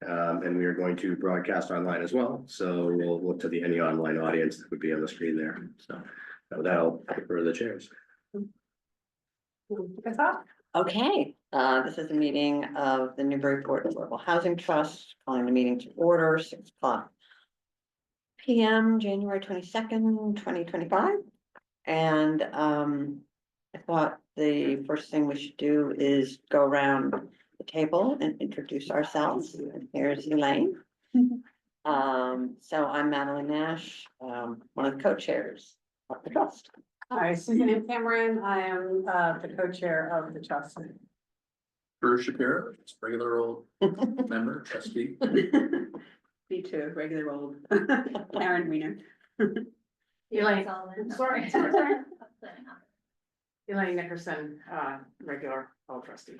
And we are going to broadcast online as well. So we'll look to any online audience that would be on the screen there. So that'll defer the chairs. Okay, this is a meeting of the Newburyport Affordable Housing Trust, calling the meeting to order, 6:00 p.m., January 22nd, 2025. And I thought the first thing we should do is go around the table and introduce ourselves. And here's Elaine. So I'm Madeline Nash, one of the co-chairs of the trust. Hi, Susan Cameron. I am the co-chair of the trust. Bruce Shapiro, just regular old member, trustee. Me too, regular old Karen Wiener. Elaine, Sorry. Elaine Nickerson, regular old trustee.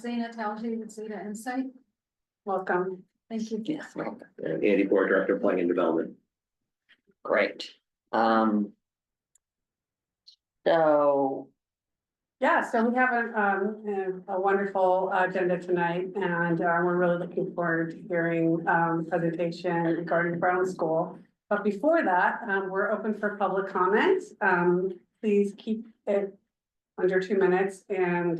Zena Talji with Zeta Insight. Welcome. Thank you. Yes, well, And Andy Board, Director of Planning and Development. great. So Yeah, so we have a wonderful agenda tonight, and we're really looking forward to hearing presentation regarding Brown School. But before that, we're open for public comments. Please keep it under 2 minutes, and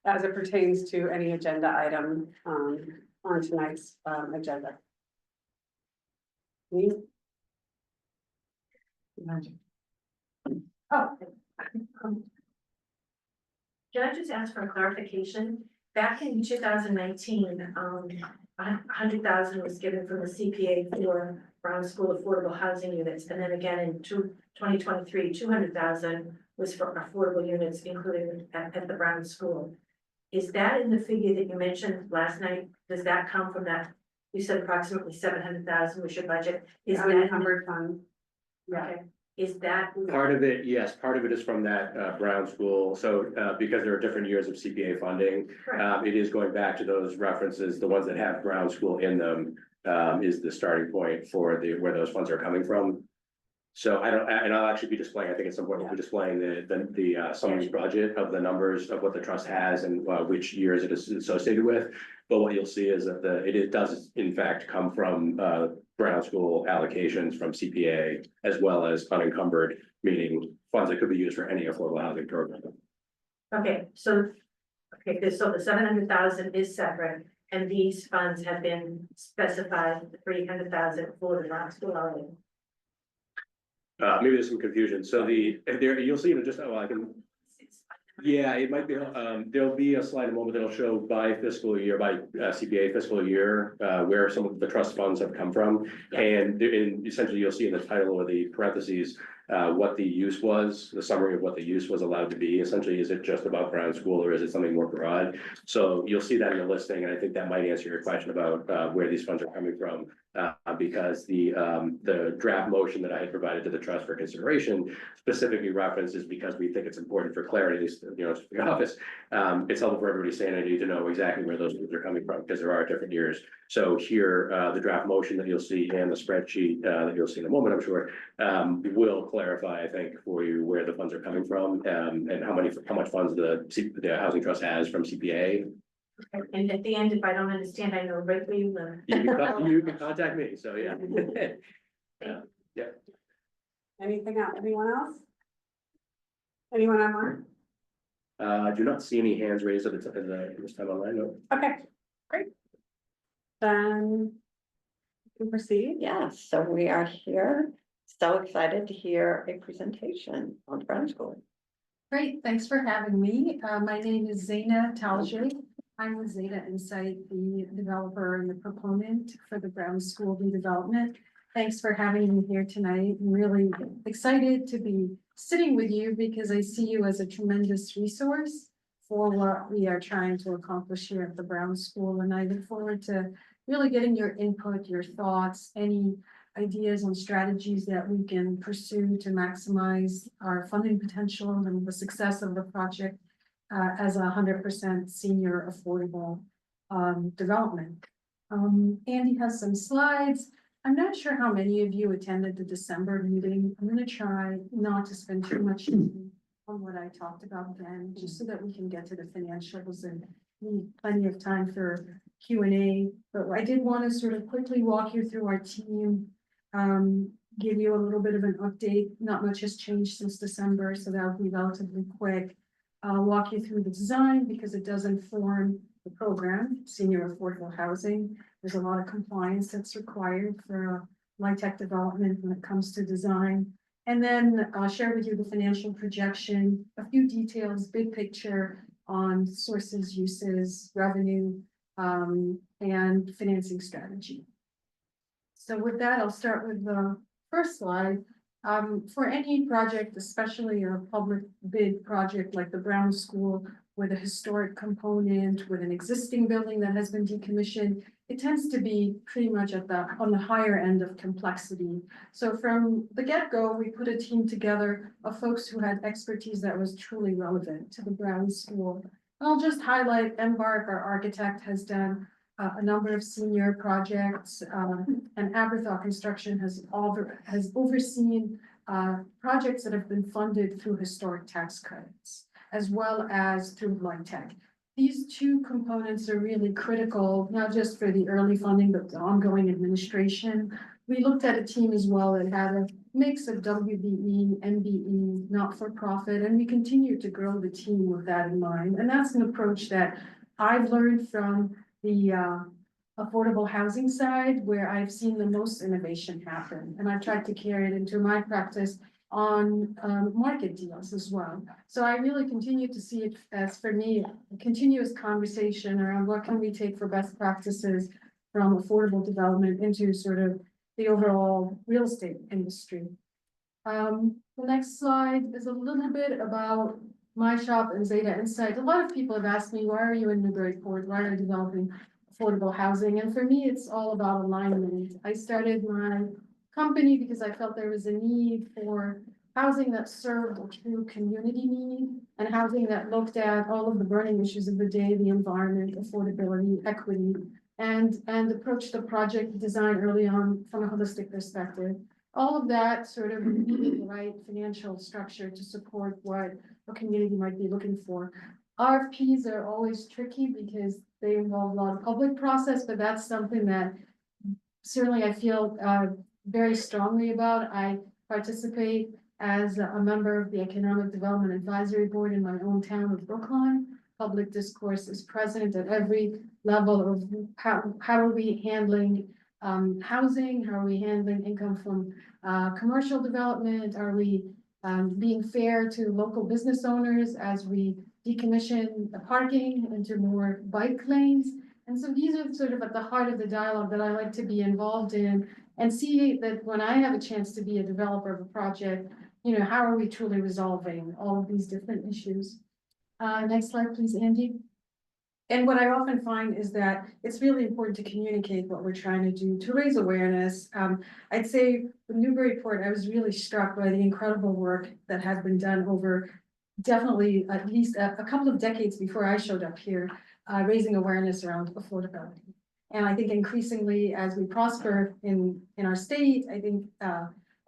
as it pertains to any agenda item on tonight's agenda. Me? Oh. Can I just ask for a clarification? Back in 2019, $100,000 was given from the CPA for Brown School affordable housing units, and then again in 2023, $200,000 was for affordable units, including at the Brown School. Is that in the figure that you mentioned last night? Does that come from that? You said approximately 700,000 was your budget. Is that Unencumbered fund? Yeah. okay? Is that Part of it, yes, part of it is from that Brown School. So because there are different years of CPA funding, correct? it is going back to those references, the ones that have Brown School in them, is the starting point for where those funds are coming from. So and I'll actually be displaying, I think at some point we'll be displaying the summary budget of the numbers of what the trust has and which years it is associated with. But what you'll see is that it does in fact come from Brown School allocations from CPA, as well as unencumbered, meaning funds that could be used for any affordable housing program. Okay, so the 700,000 is separate, and these funds have been specified 300,000 for the Brown School already. Maybe there's some confusion. So you'll see it just, I can. Yeah, it might be, there'll be a slide in a moment that'll show by fiscal year, by CPA fiscal year, where some of the trust funds have come from. Yeah. And essentially you'll see in the title or the parentheses, what the use was, the summary of what the use was allowed to be. Essentially, is it just about Brown School or is it something more broad? So you'll see that in the listing, and I think that might answer your question about where these funds are coming from. Because the draft motion that I had provided to the trust for consideration specifically references, because we think it's important for clarity, the office, it's helpful for everybody's sanity to know exactly where those funds are coming from, because there are different years. So here, the draft motion that you'll see and the spreadsheet that you'll see in a moment, I'm sure, will clarify, I think, for you where the funds are coming from, and how much funds the housing trust has from CPA. And at the end, if I don't understand, I know right where you live. You can contact me, so yeah. Yeah. Anything else? Anyone else? Anyone online? I do not see any hands raised at this time online, no. Okay, great. Then we can proceed. yeah, so we are here, so excited to hear a presentation on Brown School. Great, thanks for having me. My name is Zena Talji. I'm with Zeta Insight, the developer and the proponent for the Brown School redevelopment. Thanks for having me here tonight. I'm really excited to be sitting with you because I see you as a tremendous resource for what we are trying to accomplish here at the Brown School. And I look forward to really getting your input, your thoughts, any ideas on strategies that we can pursue to maximize our funding potential and the success of the project. As 100% senior affordable development. Andy has some slides. I'm not sure how many of you attended the December meeting. I'm going to try not to spend too much time on what I talked about then, just so that we can get to the financials and need plenty of time for Q&A. But I did want to sort of quickly walk you through our team, give you a little bit of an update. Not much has changed since December, so that'll be relatively quick. I'll walk you through the design because it does inform the program, senior affordable housing. There's a lot of compliance that's required for LIHTC development when it comes to design. And then I'll share with you the financial projection, a few details, big picture on sources, uses, revenue, and financing strategy. So with that, I'll start with the first slide. For any project, especially a public bid project like the Brown School, with a historic component, with an existing building that has been decommissioned, it tends to be pretty much on the higher end of complexity. So from the get-go, we put a team together of folks who had expertise that was truly relevant to the Brown School. And I'll just highlight Embark, our architect, has done a number of senior projects, and Aberthaw Construction has overseen projects that have been funded through historic tax credits, as well as through LIHTC. These two components are really critical, not just for the early funding, but the ongoing administration. We looked at a team as well that had a mix of WBE, MBE, not-for-profit, and we continue to grow the team with that in mind. And that's an approach that I've learned from the affordable housing side, where I've seen the most innovation happen. And I've tried to carry it into my practice on market deals as well. So I really continue to see it as, for me, a continuous conversation around what can we take for best practices from affordable development into sort of the overall real estate industry. The next slide is a little bit about my shop and Zeta Insight. A lot of people have asked me, why are you in Newburyport? Why are you developing affordable housing? And for me, it's all about alignment. I started my company because I felt there was a need for housing that served a true community need and housing that looked at all of the burning issues of the day, the environment, affordability, equity, and approached the project design early on from a holistic perspective. All of that sort of needed the right financial structure to support what a community might be looking for. RFPs are always tricky because they involve a lot of public process, but that's something that certainly I feel very strongly about. I participate as a member of the Economic Development Advisory Board in my own town of Brookline. Public discourse is present at every level of how are we handling housing, how are we handling income from commercial development, are we being fair to local business owners as we decommission the parking into more bike lanes. And so these are sort of at the heart of the dialogue that I like to be involved in and see that when I have a chance to be a developer of a project, you know, how are we truly resolving all of these different issues? Next slide, please, Andy. And what I often find is that it's really important to communicate what we're trying to do to raise awareness. I'd say with Newburyport, I was really struck by the incredible work that has been done over definitely at least a couple of decades before I showed up here, raising awareness around affordability. And I think increasingly as we prosper in our state, I think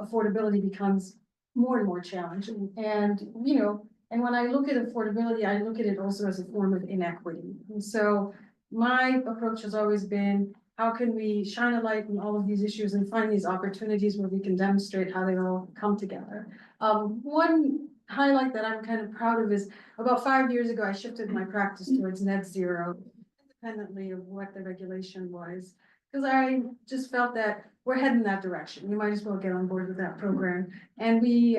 affordability becomes more and more challenging. And, you know, and when I look at affordability, I look at it also as a form of inequity. And so my approach has always been, how can we shine a light on all of these issues and find these opportunities where we can demonstrate how they all come together? One highlight that I'm kind of proud of is about 5 years ago, I shifted my practice towards net zero, independently of what the regulation was, because I just felt that we're heading that direction. We might as well get on board with that program. And we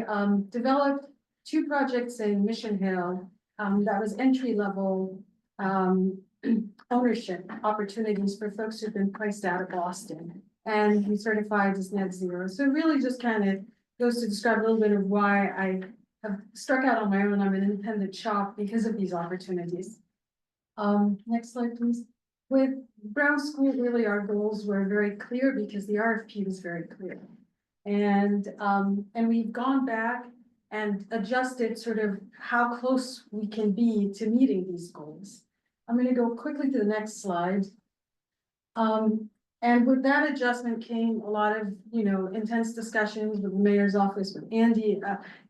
developed 2 projects in Mission Hill that was entry-level ownership opportunities for folks who've been priced out of Boston. And we certified as net zero. So it really just kind of goes to describe a little bit of why I have struck out on my own. I'm an independent shop because of these opportunities. Next slide, please. With Brown School, really our goals were very clear because the RFP was very clear. And we've gone back and adjusted sort of how close we can be to meeting these goals. I'm going to go quickly to the next slide. And with that adjustment came a lot of, you know, intense discussions with the mayor's office, with Andy,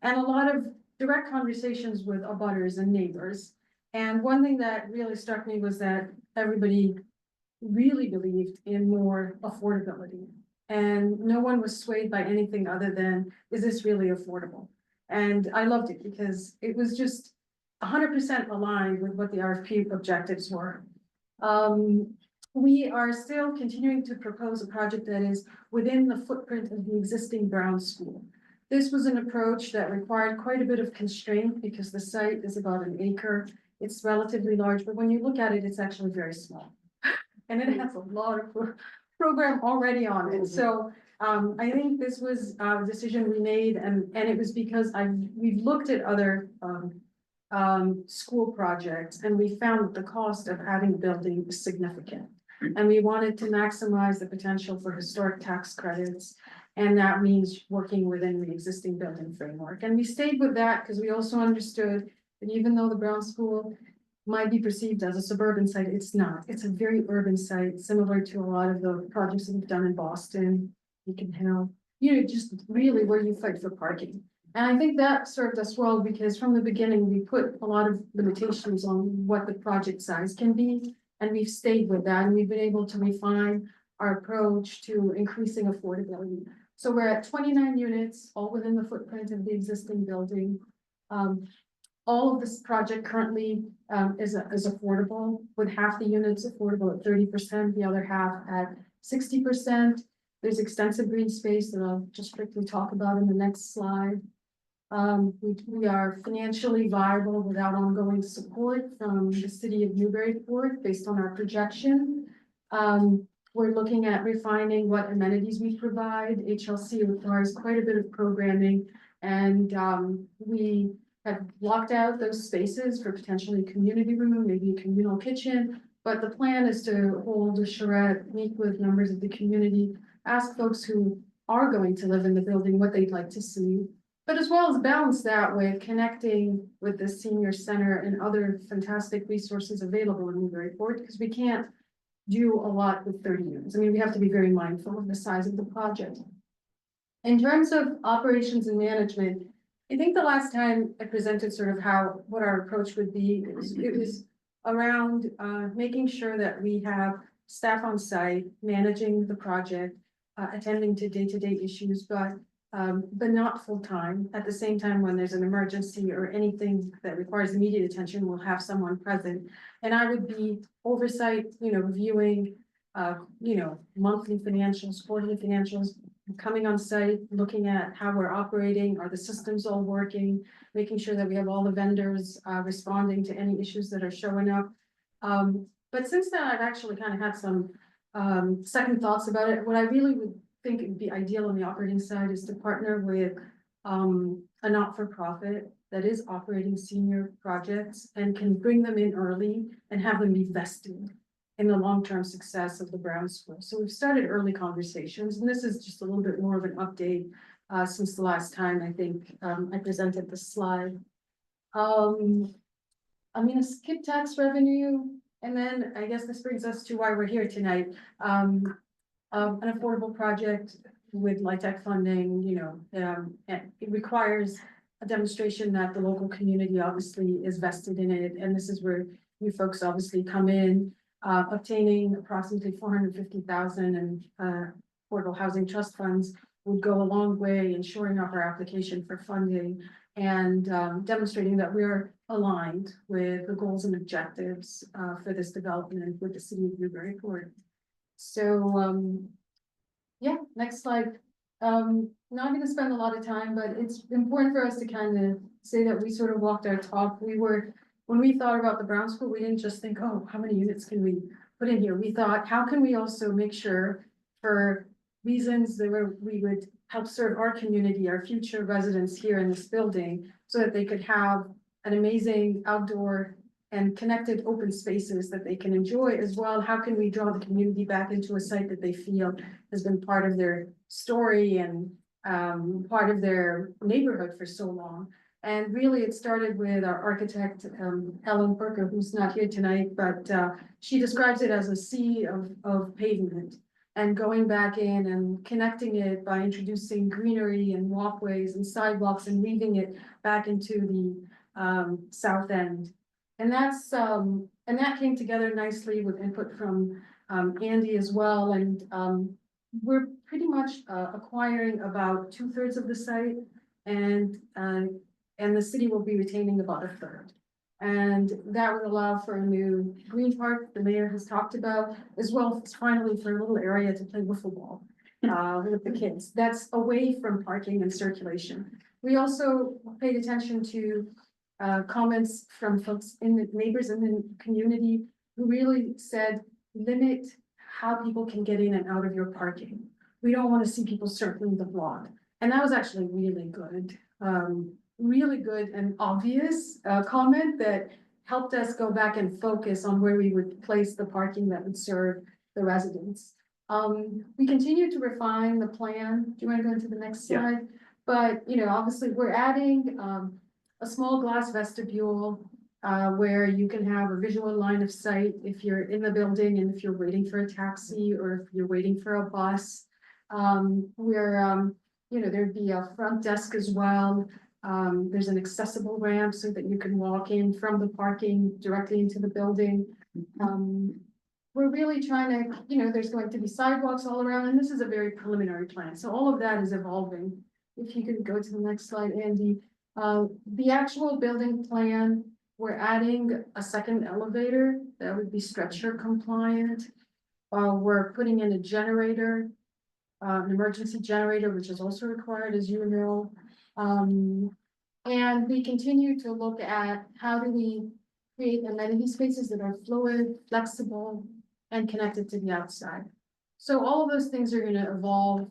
and a lot of direct conversations with abutters and neighbors. And one thing that really struck me was that everybody really believed in more affordability. And no one was swayed by anything other than, is this really affordable? And I loved it because it was just 100% aligned with what the RFP objectives were. We are still continuing to propose a project that is within the footprint of the existing Brown School. This was an approach that required quite a bit of constraint because the site is about an acre. It's relatively large, but when you look at it, it's actually very small. And it has a lot of program already on it. So I think this was a decision we made, and it was because we've looked at other school projects, and we found that the cost of adding building is significant. And we wanted to maximize the potential for historic tax credits, and that means working within the existing building framework. And we stayed with that because we also understood that even though the Brown School might be perceived as a suburban site, it's not. It's a very urban site, similar to a lot of the projects that we've done in Boston, Beacon Hill, just really where you fight for parking. And I think that served us well because from the beginning, we put a lot of limitations on what the project size can be. And we've stayed with that, and we've been able to refine our approach to increasing affordability. So we're at 29 units, all within the footprint of the existing building. All of this project currently is affordable, with half the units affordable at 30%, the other half at 60%. There's extensive green space that I'll just quickly talk about in the next slide. We are financially viable without ongoing support from the city of Newburyport based on our projection. We're looking at refining what amenities we provide. HLC requires quite a bit of programming, and we have blocked out those spaces for potentially a community room, maybe a communal kitchen. But the plan is to hold a charrette, meet with members of the community, ask folks who are going to live in the building what they'd like to see, but as well as balance that with connecting with the senior center and other fantastic resources available in Newburyport, because we can't do a lot with 30 units. I mean, we have to be very mindful of the size of the project. In terms of operations and management, I think the last time I presented sort of what our approach would be, it was around making sure that we have staff on site, managing the project, attending to day-to-day issues, but not full-time. At the same time, when there's an emergency or anything that requires immediate attention, we'll have someone present. And I would be oversight, reviewing, monthly financials, quarterly financials, coming on site, looking at how we're operating, are the systems all working, making sure that we have all the vendors responding to any issues that are showing up. But since then, I've actually kind of had some second thoughts about it. What I really would think it would be ideal on the operating side is to partner with a not-for-profit that is operating senior projects and can bring them in early and have them be vested in the long-term success of the Brown School. So we've started early conversations, and this is just a little bit more of an update since the last time I think I presented the slide. I'm gonna skip tax revenue, and then I guess this brings us to why we're here tonight. An affordable project with LIHTC funding, it requires a demonstration that the local community obviously is vested in it, and this is where you folks obviously come in. Obtaining approximately 450,000 in affordable housing trust funds would go a long way in shoring up our application for funding and demonstrating that we're aligned with the goals and objectives for this development with the city of Newburyport. So yeah, next slide. Not going to spend a lot of time, but it's important for us to kind of say that we sort of walked our talk. When we thought about the Brown School, we didn't just think, oh, how many units can we put in here? We thought, how can we also make sure, for reasons that we would help serve our community, our future residents here in this building, so that they could have an amazing outdoor and connected open spaces that they can enjoy as well. How can we draw the community back into a site that they feel has been part of their story and part of their neighborhood for so long? And really, it started with our architect, Ellen Perker, who's not here tonight, but she describes it as a sea of pavement. and going back in and connecting it by introducing greenery and walkways and sidewalks and weaving it back into the south end. And that came together nicely with input from Andy as well, and we're pretty much acquiring about 2/3 of the site, and the city will be retaining about 1/3. And that would allow for a new green park the mayor has talked about, as well as finally for a little area to play wiffle ball with the kids. That's away from parking and circulation. We also paid attention to comments from folks in the neighbors in the community who really said, limit how people can get in and out of your parking. We don't want to see people circling the block. And that was actually really good and obvious comment that helped us go back and focus on where we would place the parking that would serve the residents. We continue to refine the plan. Do you want to go into the next Yeah. slide? But, you know, obviously we're adding a small glass vestibule where you can have a visual line of sight if you're in the building and if you're waiting for a taxi or if you're waiting for a bus. You know, there'd be a front desk as well. There's an accessible ramp so that you can walk in from the parking directly into the building. We're really trying to, you know, there's going to be sidewalks all around, and this is a very preliminary plan. So all of that is evolving. If you can go to the next slide, Andy. The actual building plan, we're adding a second elevator that would be stretcher compliant. We're putting in a generator, an emergency generator, which is also required, as you know. And we continue to look at how do we create amenity spaces that are fluid, flexible, and connected to the outside. So all of those things are going to evolve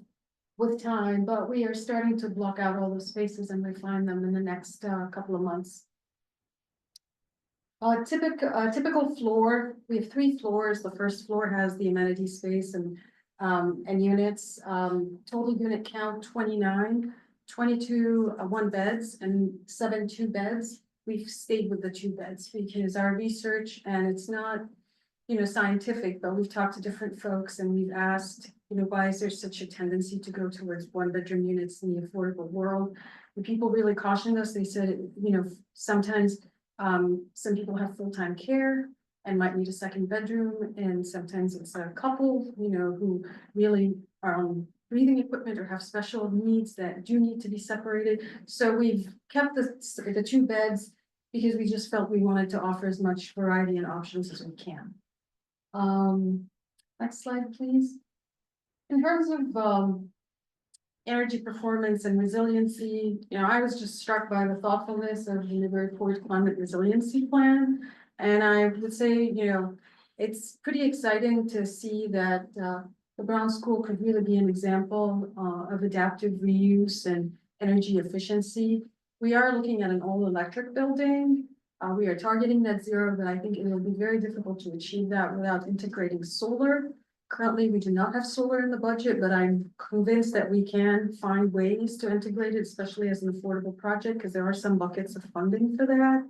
with time, but we are starting to block out all those spaces and refine them in the next couple of months. Typical floor, we have 3 floors. The first floor has the amenity space and units. Total unit count 29, 22 1 beds and 7 2 beds. We've stayed with the 2 beds because our research, and it's not, you know, scientific, but we've talked to different folks and we've asked, you know, why is there such a tendency to go towards 1-bedroom units in the affordable world? And people really cautioned us. They said, you know, sometimes some people have full-time care and might need a 2nd bedroom, and sometimes it's a couple, you know, who really are on breathing equipment or have special needs that do need to be separated. So we've kept the 2 beds because we just felt we wanted to offer as much variety and options as we can. Next slide, please. In terms of energy performance and resiliency, you know, I was just struck by the thoughtfulness of the Newburyport Climate Resiliency Plan. And I would say, you know, it's pretty exciting to see that the Brown School could really be an example of adaptive reuse and energy efficiency. We are looking at an all-electric building. We are targeting net zero, but I think it will be very difficult to achieve that without integrating solar. Currently, we do not have solar in the budget, but I'm convinced that we can find ways to integrate it, especially as an affordable project, because there are some buckets of funding for that.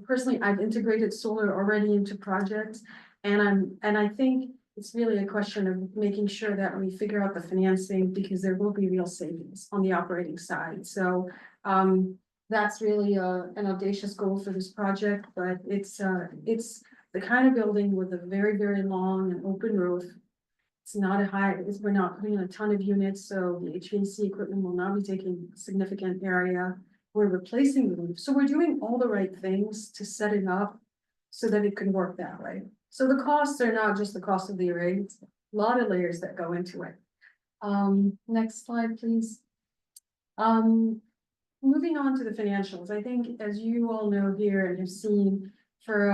Personally, I've integrated solar already into projects, and I think it's really a question of making sure that we figure out the financing, because there will be real savings on the operating side. So that's really an audacious goal for this project, but it's the kind of building with a very, very long and open roof. It's not we're not putting in a ton of units, so the HVAC equipment will not be taking significant area. We're replacing the roof. So we're doing all the right things to set it up so that it can work that way. So the costs are not just the cost of the array, it's a lot of layers that go into it. Next slide, please. Moving on to the financials, I think as you all know here and have seen, for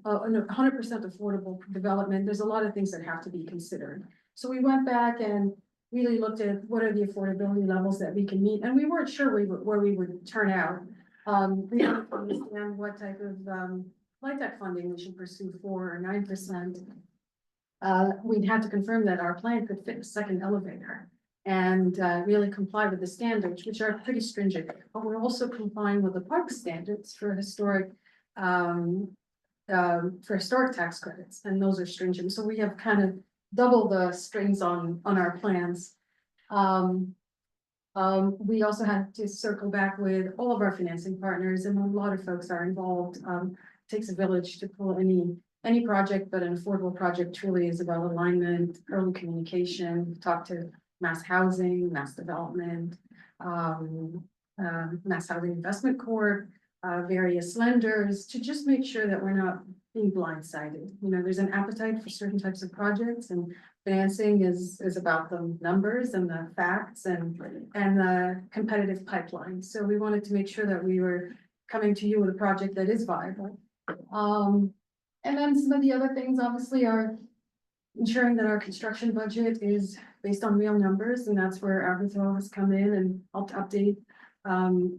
100% affordable development, there's a lot of things that have to be considered. So we went back and really looked at what are the affordability levels that we can meet, and we weren't sure where we would turn out. We didn't understand what type of LIHTC funding we should pursue, 4 or 9%. We'd have to confirm that our plan could fit a 2nd elevator and really comply with the standards, which are pretty stringent. But we're also complying with the park standards for historic tax credits, and those are stringent. So we have kind of double the strings on our plans. We also had to circle back with all of our financing partners, and a lot of folks are involved. Takes a village to pull any project, but an affordable project truly is about alignment, early communication, talk to mass housing, mass development, Mass Housing Investment Corp, various lenders, to just make sure that we're not being blindsided. You know, there's an appetite for certain types of projects, and financing is about the numbers and the facts and the competitive pipeline. So we wanted to make sure that we were coming to you with a project that is viable. And then some of the other things obviously are ensuring that our construction budget is based on real numbers, and that's where Avatar has come in and helped update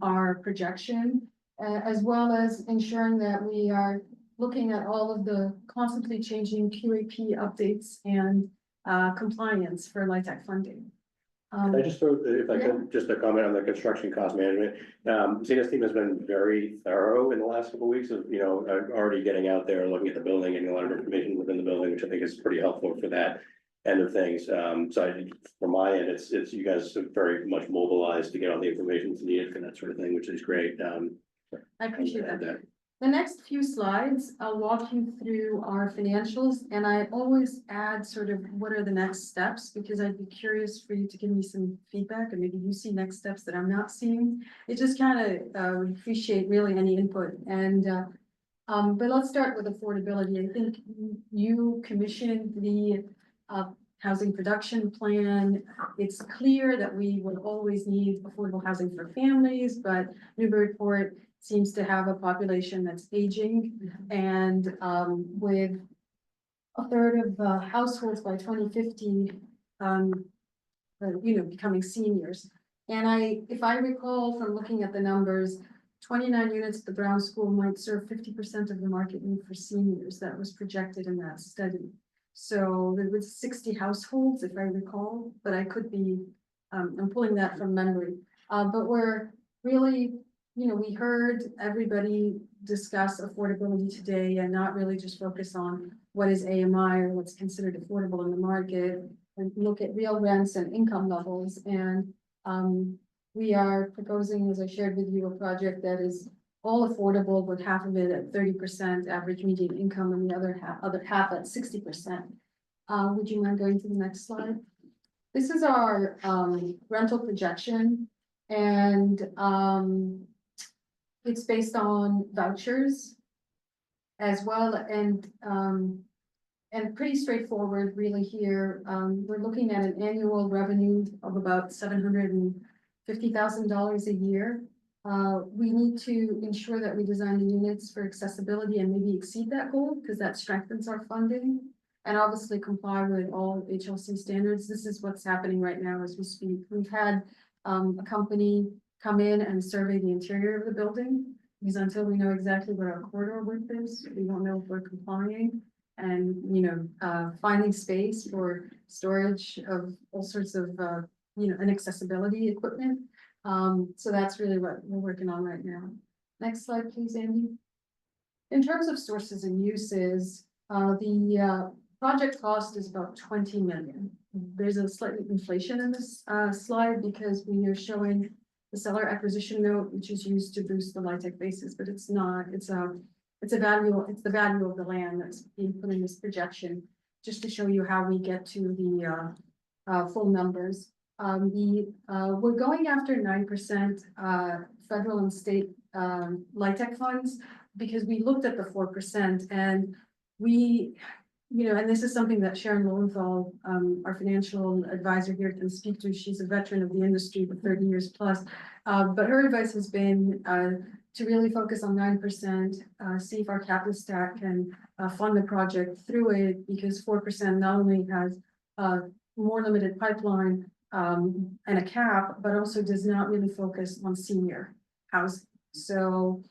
our projection, as well as ensuring that we are looking at all of the constantly changing QAP updates and compliance for LIHTC funding. I just throw, if I Yeah. could, just a comment on the construction cost management. Zena's team has been very thorough in the last couple of weeks of, already getting out there, looking at the building, getting a lot of information within the building, which I think is pretty helpful for that end of things. From my end, it's you guys are very much mobilized to get all the information that's needed for that sort of thing, which is great. I appreciate that. The next few slides, I'll walk you through our financials, and I always add sort of what are the next steps, because I'd be curious for you to give me some feedback, and maybe you see next steps that I'm not seeing. It just kind of would appreciate really any input. And but let's start with affordability. I think you commissioned the housing production plan. It's clear that we will always need affordable housing for families, but Newburyport seems to have a population that's aging, and with a third of households by 2050, becoming seniors. And if I recall from looking at the numbers, 29 units at the Brown School might serve 50% of the market need for seniors. That was projected in that study. So there was 60 households, if I recall, but I could be, I'm pulling that from memory. But we're really, we heard everybody discuss affordability today and not really just focus on what is AMI or what's considered affordable in the market, and look at real rents and income levels. And we are proposing, as I shared with you, a project that is all affordable, with half of it at 30% average median income and the other half at 60%. Would you mind going to the next slide? This is our rental projection, and it's based on vouchers as well, and pretty straightforward really here. We're looking at an annual revenue of about $750,000 a year. We need to ensure that we design the units for accessibility and maybe exceed that goal, because that strengthens our funding, and obviously comply with all HLC standards. This is what's happening right now as we speak. We've had a company come in and survey the interior of the building, because until we know exactly what our corridor width is, we don't know if we're complying. And, finding space for storage of all sorts of, inaccessibility equipment. So that's really what we're working on right now. Next slide, please, Andy. In terms of sources and uses, the project cost is about 20 million. There's a slight inflation in this slide because we are showing the seller acquisition note, which is used to boost the LIHTC basis, but it's not. It's the value of the land that's being put in this projection, just to show you how we get to the full numbers. We're going after 9% federal and state LIHTC funds, because we looked at the 4%, and we, and this is something that Sharon Lowenthal, our financial advisor here, can speak to. She's a veteran of the industry for 30 years plus, but her advice has been to really focus on 9%, see if our capital stack can fund the project through it, because 4% not only has more limited pipeline and a cap, but also does not really focus on senior housing. So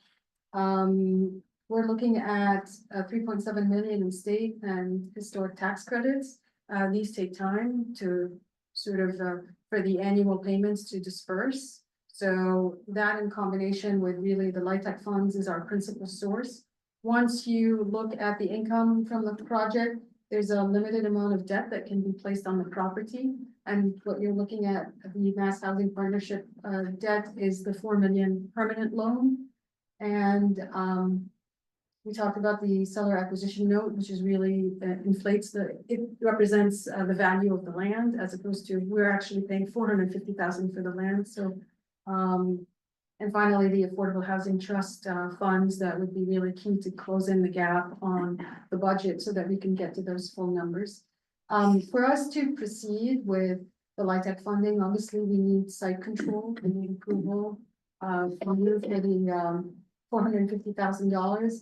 we're looking at 3.7 million in state and historic tax credits. These take time to sort of for the annual payments to disperse. So that, in combination with really the LIHTC funds, is our principal source. Once you look at the income from the project, there's a limited amount of debt that can be placed on the property. And what you're looking at, the Mass Housing Partnership debt is the 4 million permanent loan. And we talked about the seller acquisition note, which is really inflates it represents the value of the land as opposed to, we're actually paying 450,000 for the land, so. And finally, the Affordable Housing Trust funds that would be really key to close in the gap on the budget so that we can get to those full numbers. For us to proceed with the LIHTC funding, obviously we need site control, we need approval from you for the $450,000.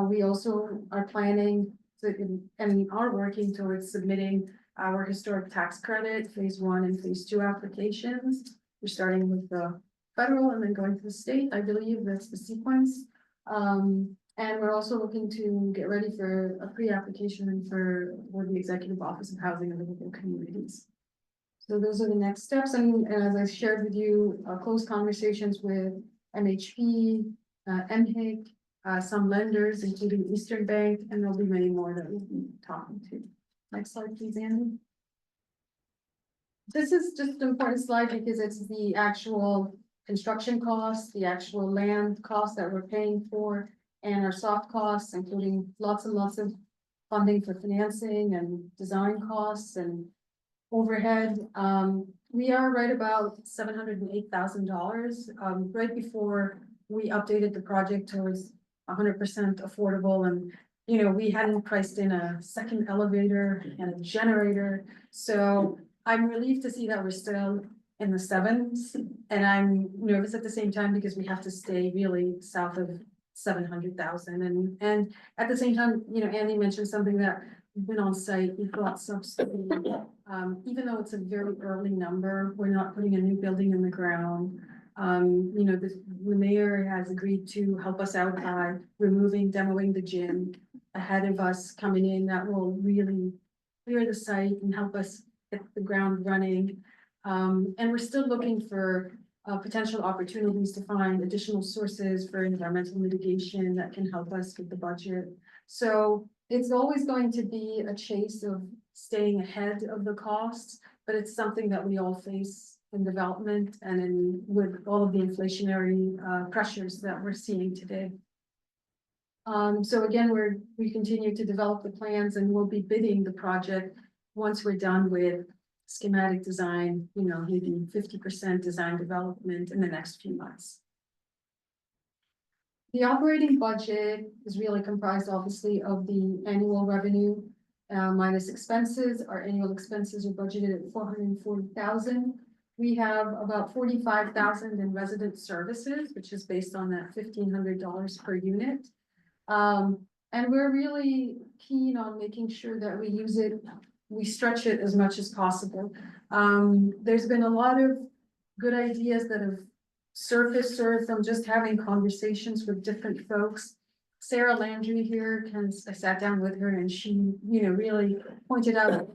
We also are planning to, and are working towards submitting our historic tax credit, phase 1 and phase 2 applications. We're starting with the federal and then going to the state. I believe that's the sequence. And we're also looking to get ready for a pre-application for the Executive Office of Housing and Livable Communities. So those are the next steps. And as I shared with you, close conversations with MHP, MHIC, some lenders, including Eastern Bank, and there'll be many more that we'll be talking to. Next slide, please, Andy. This is just an important slide because it's the actual construction costs, the actual land costs that we're paying for, and our soft costs, including lots and lots of funding for financing and design costs and overhead. We are right about $708,000, right before we updated the project towards 100% affordable, and you know, we hadn't priced in a second elevator and a generator. So I'm relieved to see that we're still in the sevens, and I'm nervous at the same time because we have to stay really south of 700,000. And at the same time, you know, Andy mentioned something that we've been on site, we've got subsidy. Even though it's a very early number, we're not putting a new building in the ground. You know, the mayor has agreed to help us out by demoing the gym ahead of us coming in. That will really clear the site and help us hit the ground running. And we're still looking for potential opportunities to find additional sources for environmental mitigation that can help us with the budget. So it's always going to be a chase of staying ahead of the costs, but it's something that we all face in development and in with all of the inflationary pressures that we're seeing today. So again, we continue to develop the plans and we'll be bidding the project once we're done with schematic design, you know, maybe 50% design development in the next few months. The operating budget is really comprised obviously of the annual revenue minus expenses. Our annual expenses are budgeted at 440,000. We have about 45,000 in resident services, which is based on that $1,500 per unit. And we're really keen on making sure that we stretch it as much as possible. There's been a lot of good ideas that have surfaced sort of from just having conversations with different folks. Sarah Landry here, I sat down with her and she, you know, really pointed out,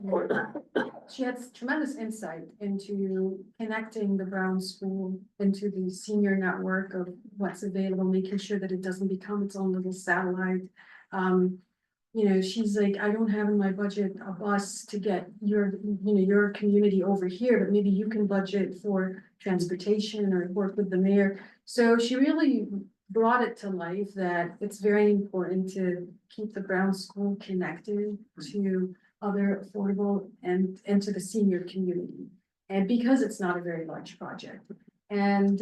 she had tremendous insight into connecting the Brown School into the senior network of what's available, making sure that it doesn't become its own little satellite. You know, she's like, I don't have in my budget a bus to get your community over here, but maybe you can budget for transportation or work with the mayor. So she really brought it to life that it's very important to keep the Brown School connected to other affordable and to the senior community. And because it's not a very large project. And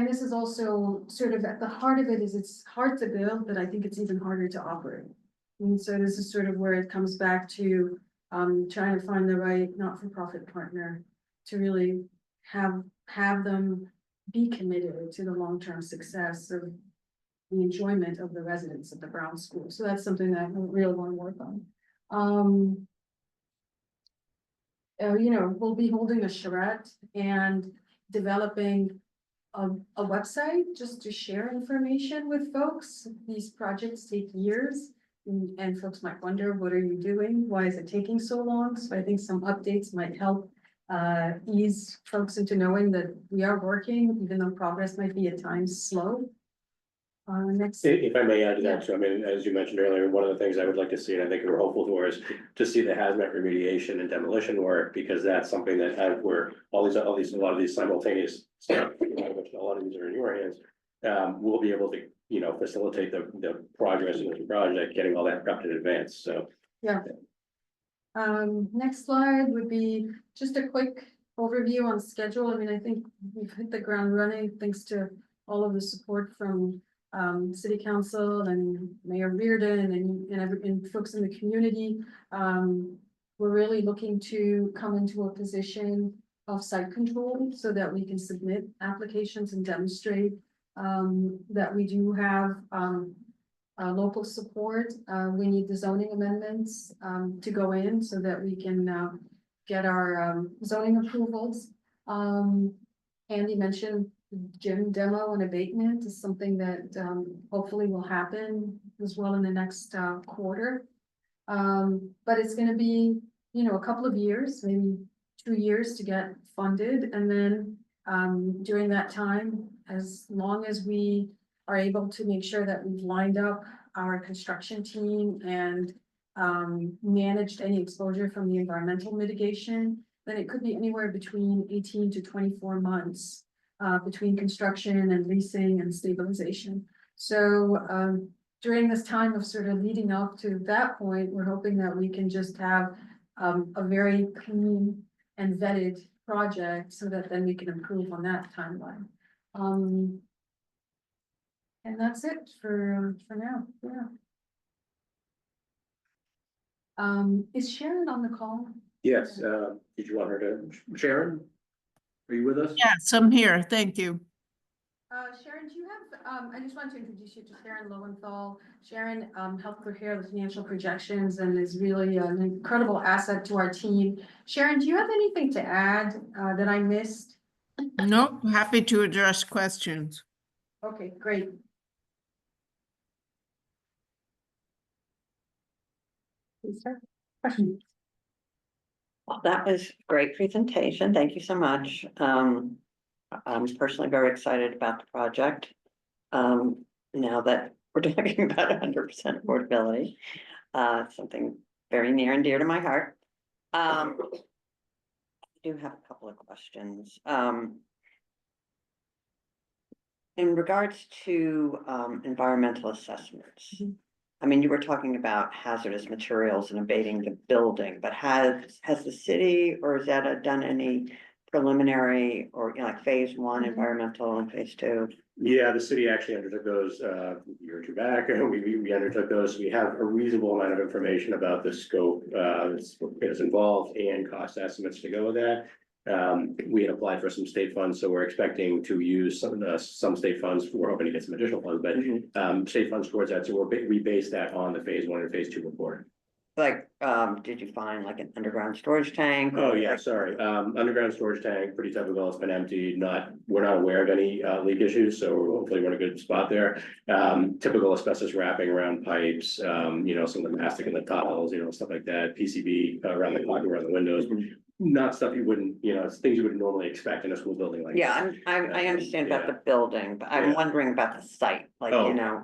this is also sort of at the heart of it is it's hard to build, but I think it's even harder to operate. And so this is sort of where it comes back to trying to find the right not-for-profit partner to really have them be committed to the long-term success of the enjoyment of the residents of the Brown School. So that's something that we really want to work on. You know, we'll be holding a charrette and developing a website just to share information with folks. These projects take years and folks might wonder, what are you doing? Why is it taking so long? So I think some updates might help ease folks into knowing that we are working, even though progress might be at times slow. Next, If I may add to Yeah. that, so I mean, as you mentioned earlier, one of the things I would like to see, and I think we're hopeful for, is to see the hazmat remediation and demolition work, because that's something that where a lot of these simultaneous stuff, which a lot of these are in your hands. We'll be able to, facilitate the progress of the project, getting all that prepped in advance, so. next slide would be just a quick overview on schedule. I mean, I think we've hit the ground running thanks to all of the support from city council and Mayor Reardon and folks in the community. We're really looking to come into a position of site control so that we can submit applications and demonstrate that we do have local support. We need the zoning amendments to go in so that we can get our zoning approvals. Andy mentioned gym demo and abatement is something that hopefully will happen as well in the next quarter. But it's gonna be, a couple of years, maybe 2 years to get funded, and then during that time, as long as we are able to make sure that we've lined up our construction team and managed any exposure from the environmental mitigation, then it could be anywhere between 18 to 24 months between construction and leasing and stabilization. So during this time of sort of leading up to that point, we're hoping that we can just have a very clean and vetted project so that then we can improve on that timeline. And that's it for now, is Sharon on the call? Yes, did you want her to, Sharon? Are you with us? Yes, I'm here. Thank you. Sharon, do you have, I just want to introduce you to Sharon Lowenthal. Sharon helped prepare the financial projections and is really an incredible asset to our team. Sharon, do you have anything to add that I missed? Nope, happy to address questions. Okay, great. Please start. Question. Well, that was a great presentation. Thank you so much. I'm personally very excited about the project. Now that we're talking about 100% affordability, something very near and dear to my heart. I do have a couple of questions. In regards to environmental assessments. Mhm. I mean, you were talking about hazardous materials and abating the building, but has the city or has that done any preliminary or, like phase one environmental and phase two? Yeah, the city actually undertook those a year or two back, and we undertook those. We have a reasonable amount of information about the scope that's involved and cost estimates to go with that. We had applied for some state funds, so we're expecting to use some state funds. We're hoping to get some additional funds, but state funds towards that. So we base that on the phase one and phase two report. Like, did you find like an underground storage tank? Oh, yeah, sorry. Underground storage tank, pretty typical. It's been emptied. We're not aware of any leak issues, so hopefully we're in a good spot there. Typical asbestos wrapping around pipes, some of the mastic in the tiles, stuff like that. PCB around the clock, around the windows. Not stuff you wouldn't, it's things you would normally expect in a school building like. Yeah, I understand about the building, but I'm Yeah. wondering about the site, like,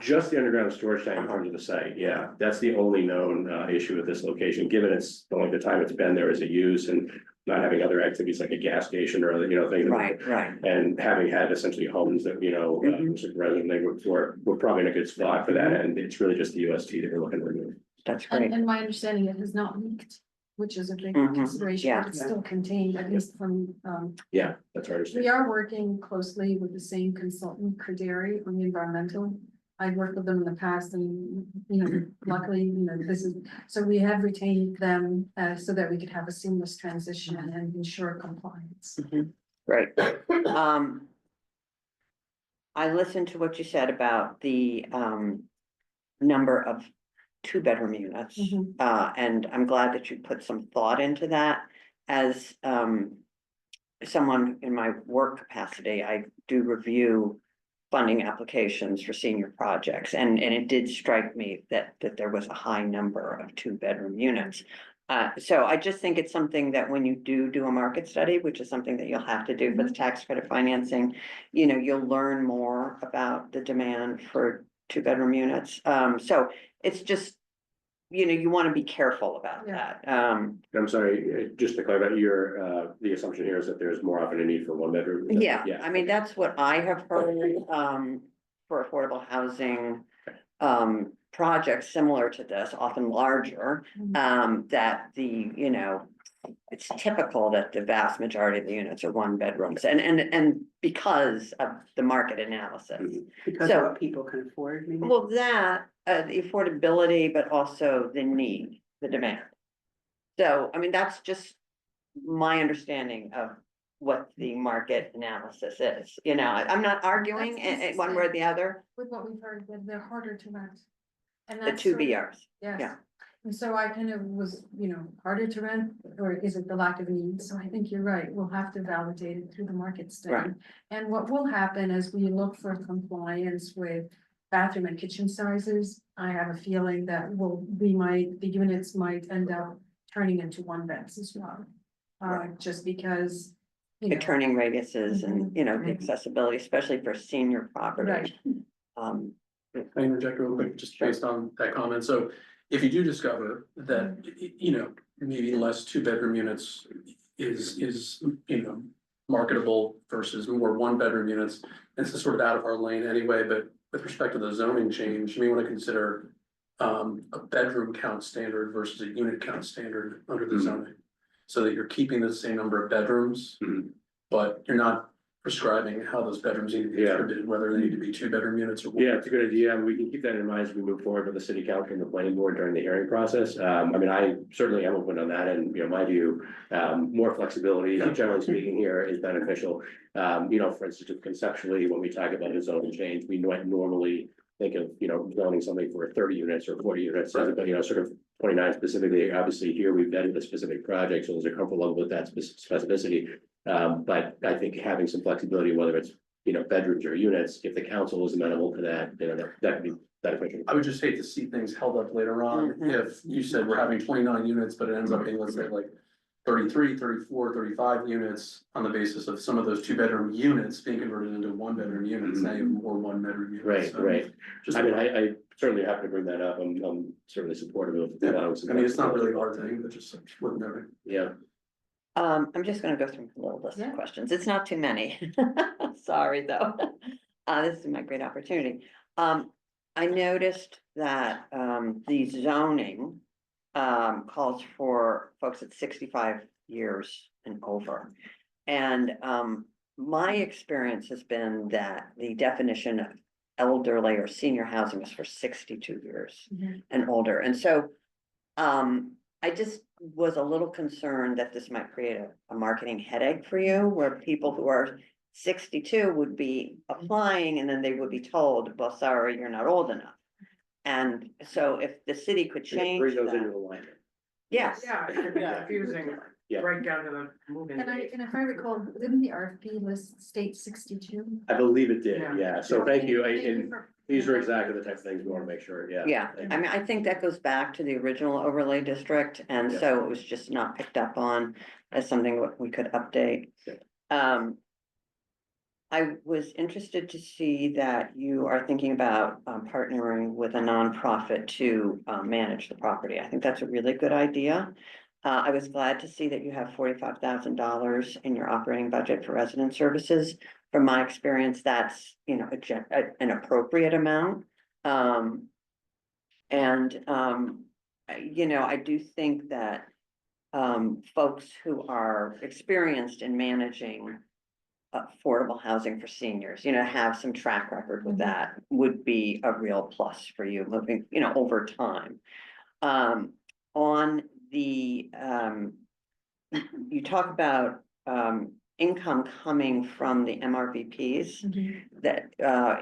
Just the underground storage tank in front of the site, yeah, that's the only known issue with this location, given it's only the time it's been there as a use and not having other activities like a gas station or other, things. Right. And having had essentially homes that, we're probably in a good spot for that, and it's really just the UST that we're looking to remove. That's great. And my understanding, it has not leaked, which is a big Mhm, consideration, yeah. but it's still contained, at least from, Yeah, that's our we understanding. are working closely with the same consultant, Crederi, on the environmental. I've worked with them in the past and, luckily, this is, so we have retained them, so that we could have a seamless transition and ensure compliance. Great. I listened to what you said about the number of 2-bedroom units. Mhm. And I'm glad that you put some thought into that. As someone in my work capacity, I do review funding applications for senior projects, and it did strike me that there was a high number of 2-bedroom units. So I just think it's something that when you do a market study, which is something that you'll have to do for the tax credit financing, you'll learn more about the demand for 2-bedroom units. So it's just, you want to be careful about Yeah. that. I'm sorry, just to clarify, the assumption here is that there's more often a need for 1 bedroom? Yeah, I mean, that's what I have heard, for affordable housing, projects similar to this, often larger, that it's typical that the vast majority of the units are 1 bedrooms, and because of the market analysis. Because So- of what people can afford, maybe. Well, that, the affordability, but also the need, the demand. So, I mean, that's just my understanding of what the market analysis is, I'm not arguing That's one way or the other, With what we've heard, that they're harder to rent. And the that's two sort of- BRs. Yes. Yeah. And so I kind of was, harder to rent, or is it the lack of need? So I think you're right, we'll have to validate it through the market study. Right. And what will happen as we look for compliance with bathroom and kitchen sizes, I have a feeling that the units might end up turning into 1 beds as well. Just because, The turning radiuses and, the Mhm. accessibility, especially for senior property. Right. Can I interject real quick, just based on that comment? So if you do discover that, maybe less 2-bedroom units is, marketable versus more 1-bedroom units, this is sort of out of our lane anyway, but with respect to the zoning change, you may want to consider a bedroom count standard versus a unit count standard under the Mhm. zoning. So that you're keeping the same number of bedrooms, Mhm. but you're not prescribing how those bedrooms need to be Yeah. distributed, whether they need to be 2-bedroom units or. Yeah, it's a good idea, and we can keep that in mind as we move forward with the city council and the planning board during the hearing process. I mean, I certainly am open on that, and, my view, more flexibility, generally speaking, here is beneficial. For instance, just conceptually, when we talk about a zoning change, we might normally think of, zoning something for 30 units or 40 units, but, sort of 29 specifically. Obviously, here we've vetted a specific project, so there's a comfort level with that specificity. But I think having some flexibility, whether it's, bedrooms or units, if the council is amenable to that, that could be beneficial. I would just hate to see things held up later on, Mhm. if you said we're having 29 units, but it ends up being, let's say, like 33, 34, 35 units on the basis of some of those 2-bedroom units being converted into 1-bedroom units, now you have more 1-bedroom units. Right, So right. Just, I mean, I certainly happy to bring that up. I'm certainly supportive of allowing some. I mean, it's not really our thing, but just worth noting. Yeah, I'm just gonna go through a little list of Yeah. questions. It's not too many. Sorry, though. This is my great opportunity. I noticed that, the zoning, calls for folks at 65 years and over. And, my experience has been that the definition of elderly or senior housing is for 62 years Mhm. and older. And so, I just was a little concerned that this might create a marketing headache for you, where people who are 62 would be applying and then they would be told, well, sorry, you're not old enough. And so if the city could change bring those into that, alignment. yes. Yeah, it could be confusing, Yeah. right down to the moving. And if I recall, didn't the RFP list state 62? I believe it did, Yeah. yeah. So thank you. And for- these are exactly the types of things we want to make sure, yeah. Yeah, I mean, I think that goes back to the original overlay district, and Yeah. so it was just not picked up on as something that we could update. Yeah. I was interested to see that you are thinking about partnering with a nonprofit to manage the property. I think that's a really good idea. I was glad to see that you have $45,000 in your operating budget for resident services. From my experience, that's, an appropriate amount. I do think that folks who are experienced in managing affordable housing for seniors, have some track record with Mhm. that would be a real plus for you moving, over time. On the, you talk about income coming from the MRVPs that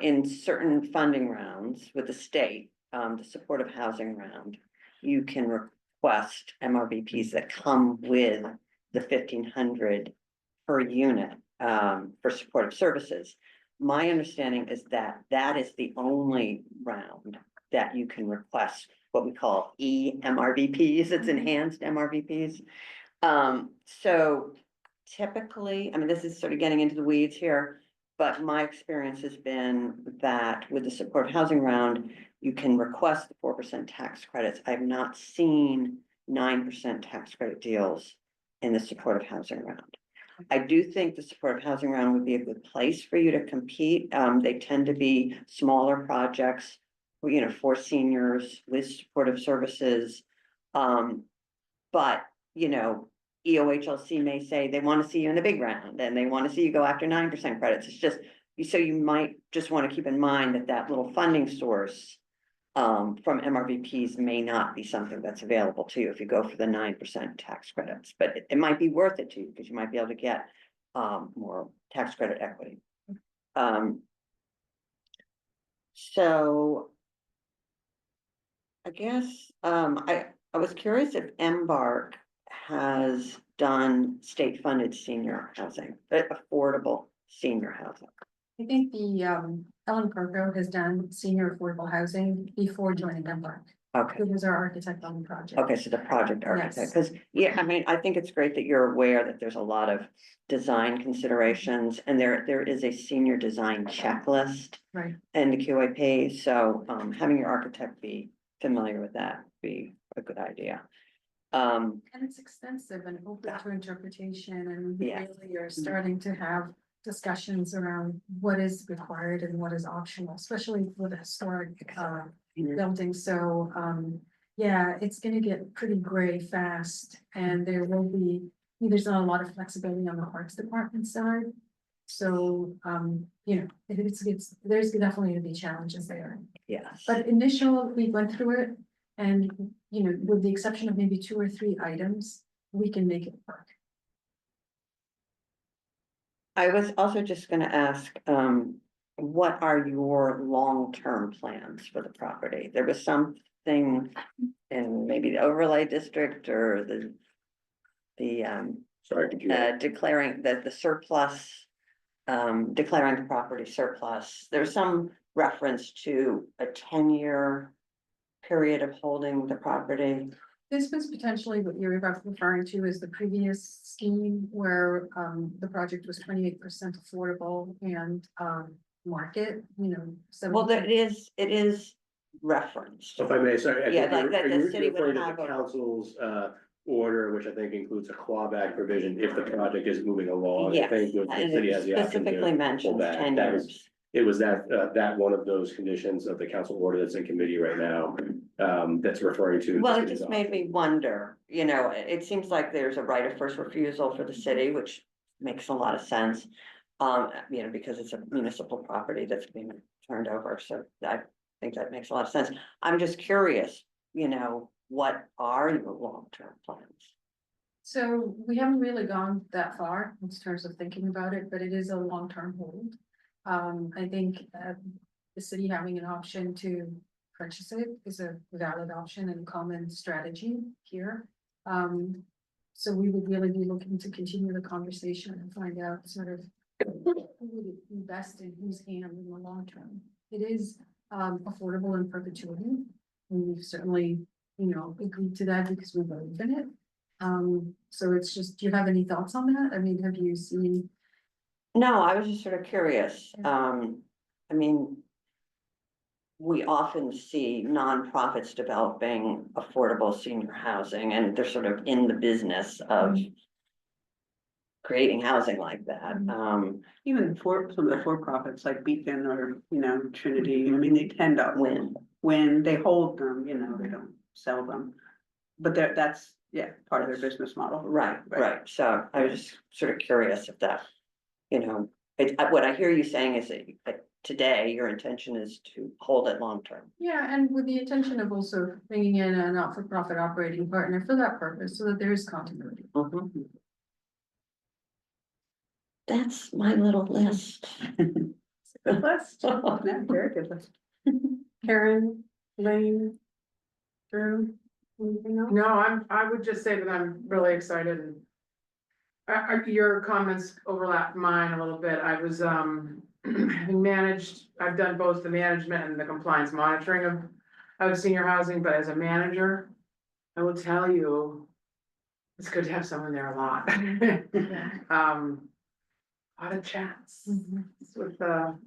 in certain funding rounds with the state, the supportive housing round, you can request MRVPs that come with the 1,500 per unit for supportive services. My understanding is that that is the only round that you can request what we call eMRVPs, it's enhanced MRVPs. So typically, I mean, this is sort of getting into the weeds here. but my experience has been that with the supportive housing round, you can request the 4% tax credits. I've not seen 9% tax credit deals in the supportive housing round. I do think the supportive housing round would be a good place for you to compete. They tend to be smaller projects, you know, for seniors with supportive services. But, you know, EOHLC may say they want to see you in the big round and they want to see you go after 9% credits. It's just, so you might just want to keep in mind that that little funding source from MRVPs may not be something that's available to you if you go for the 9% tax credits, but it might be worth it to you because you might be able to get more tax credit equity. So I guess I was curious if Embark has done state-funded senior housing, affordable senior housing. I think the Ellen Perko has done senior affordable housing before joining Embark. Okay. Who was our architect on the project. Okay, so the project architect, Yes. because, yeah, I mean, I think it's great that you're aware that there's a lot of design considerations, and there is a senior design checklist Right. in the QAP, so having your architect be familiar with that would be a good idea. And it's extensive and open to interpretation, and we Yeah. really are starting to have discussions around what is required and what is optional, especially for the historic building. So, yeah, it's gonna get pretty gray fast, and there's not a lot of flexibility on the Parks Department side. So, you know, there's definitely gonna be challenges there. Yes. But we went through it, and, you know, with the exception of maybe 2 or 3 items, we can make it work. I was also just gonna ask, what are your long-term plans for the property? There was something in maybe the overlay district or the Sorry, computer. declaring that the surplus, declaring the property surplus. There's some reference to a 10-year period of holding the property. This was potentially what you're referring to as the previous scheme where the project was 28% affordable and market, you know. Well, it is referenced. So if I may, sorry. I Yeah, think like you're- that are the you city would referring to have the a- council's order, which I think includes a clawback provision if the project is moving along. I Yes, think the and city it has the option specifically to pull mentions back. 10 That was- years. It was that one of those conditions of the council order that's in committee right now, that's referring to. Well, the it city's just made me wonder, you know, it seems like there's a right of first refusal for the city, which makes a lot of sense. You know, because it's a municipal property that's being turned over, so I think that makes a lot of sense. I'm just curious, you know, what are your long-term plans? So we haven't really gone that far in terms of thinking about it, but it is a long-term hold. I think the city having an option to purchase it is a valid option and common strategy here. So we would really be looking to continue the conversation and find out sort of who would invest in whose hand in the long term. It is affordable in perpetuity. And we've certainly, you know, agreed to that because we believe in it. So it's just, do you have any thoughts on that? I mean, have you seen? No, I was just sort of curious. I mean, we often see nonprofits developing affordable senior housing, and they're sort of in the business of creating housing like that. Even some of the for-profits like Beacon or, you know, Trinity, I mean, they tend to when they hold them, you know, they don't sell them. But that's, yeah, part of their business model. Right. So I was just sort of curious if that, you know, what I hear you saying is that today your intention is to hold it long-term. Yeah, and with the intention of also bringing in a not-for-profit operating partner for that purpose, so that there is continuity. Mhm. That's my little list. Good list. Yeah, very good list. Karen, Lane, Drew, anything else? No, I would just say that I'm really excited and. Your comments overlap mine a little bit. I was, having managed, I've done both the management and the compliance monitoring of senior housing, but as a manager, I will tell you, it's good to have someone there a lot. a lot of chats Mhm. with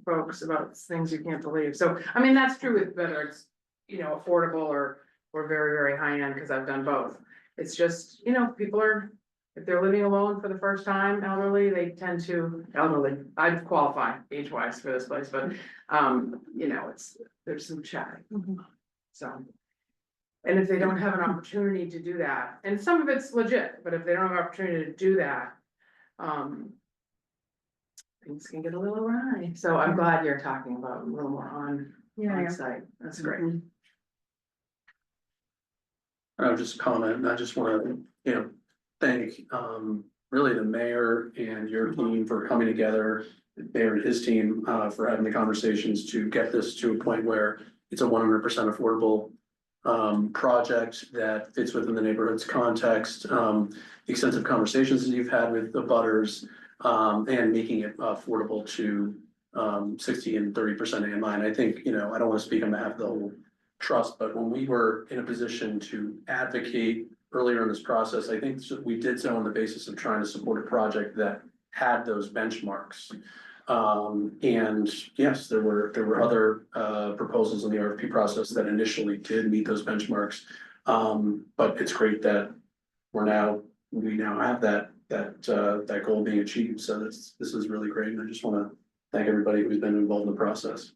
folks about things you can't believe. So, I mean, that's true with whether it's, you know, affordable or very, very high end, because I've done both. It's just, you know, people are, if they're living alone for the first time, elderly, they tend to, elderly, I'd qualify age-wise for this place, but, you know, there's some chatting, so. And if they don't have an opportunity to do that, and some of it's legit, but if they don't have an opportunity to do that, things can get a little awry. So I'm glad you're talking about a little more on Yeah. site. That's great. I would just comment, I just wanna, you know, thank, really the mayor and your team for coming together. Mayor and his team, for having the conversations to get this to a point where it's a 100% affordable project that fits within the neighborhood's context, extensive conversations that you've had with the butters, and making it affordable to 60 and 30% AMI. And I think, you know, I don't want to speak on behalf of the whole trust, but when we were in a position to advocate earlier in this process, I think we did so on the basis of trying to support a project that had those benchmarks. And yes, there were other proposals in the RFP process that initially did meet those benchmarks. But it's great that we now have that goal being achieved. So this is really great. And I just want to thank everybody who's been involved in the process.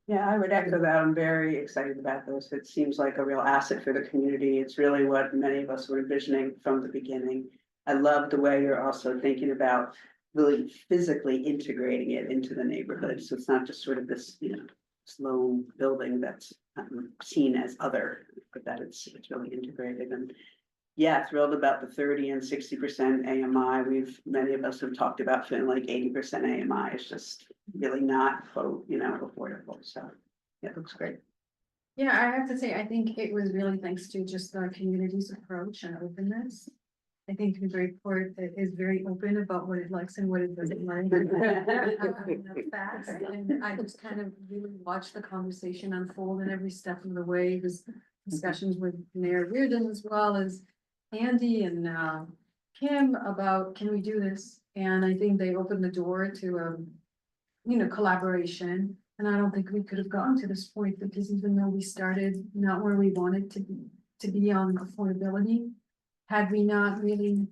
Yeah, I would echo that. I'm very excited about this. It seems like a real asset for the community. It's really what many of us were envisioning from the beginning. I love the way you're also thinking about really physically integrating it into the neighborhood. So it's not just sort of this, you know, slow building that's seen as other, but that it's really integrated. And yeah, thrilled about the 30 and 60% AMI. Many of us have talked about feeling like 80% AMI is just really not, you know, affordable. So yeah, it looks great. Yeah, I have to say, I think it was really thanks to just the community's approach and openness. I think Newburyport is very open about what it likes and what it doesn't like. That's facts. And I just kind of really watched the conversation unfold in every step of the way. It was discussions with Mayor Reardon as well as Andy and Kim about, can we do this? And I think they opened the door to you know, collaboration. And I don't think we could have gotten to this point, because even though we started not where we wanted to be on affordability, had we not really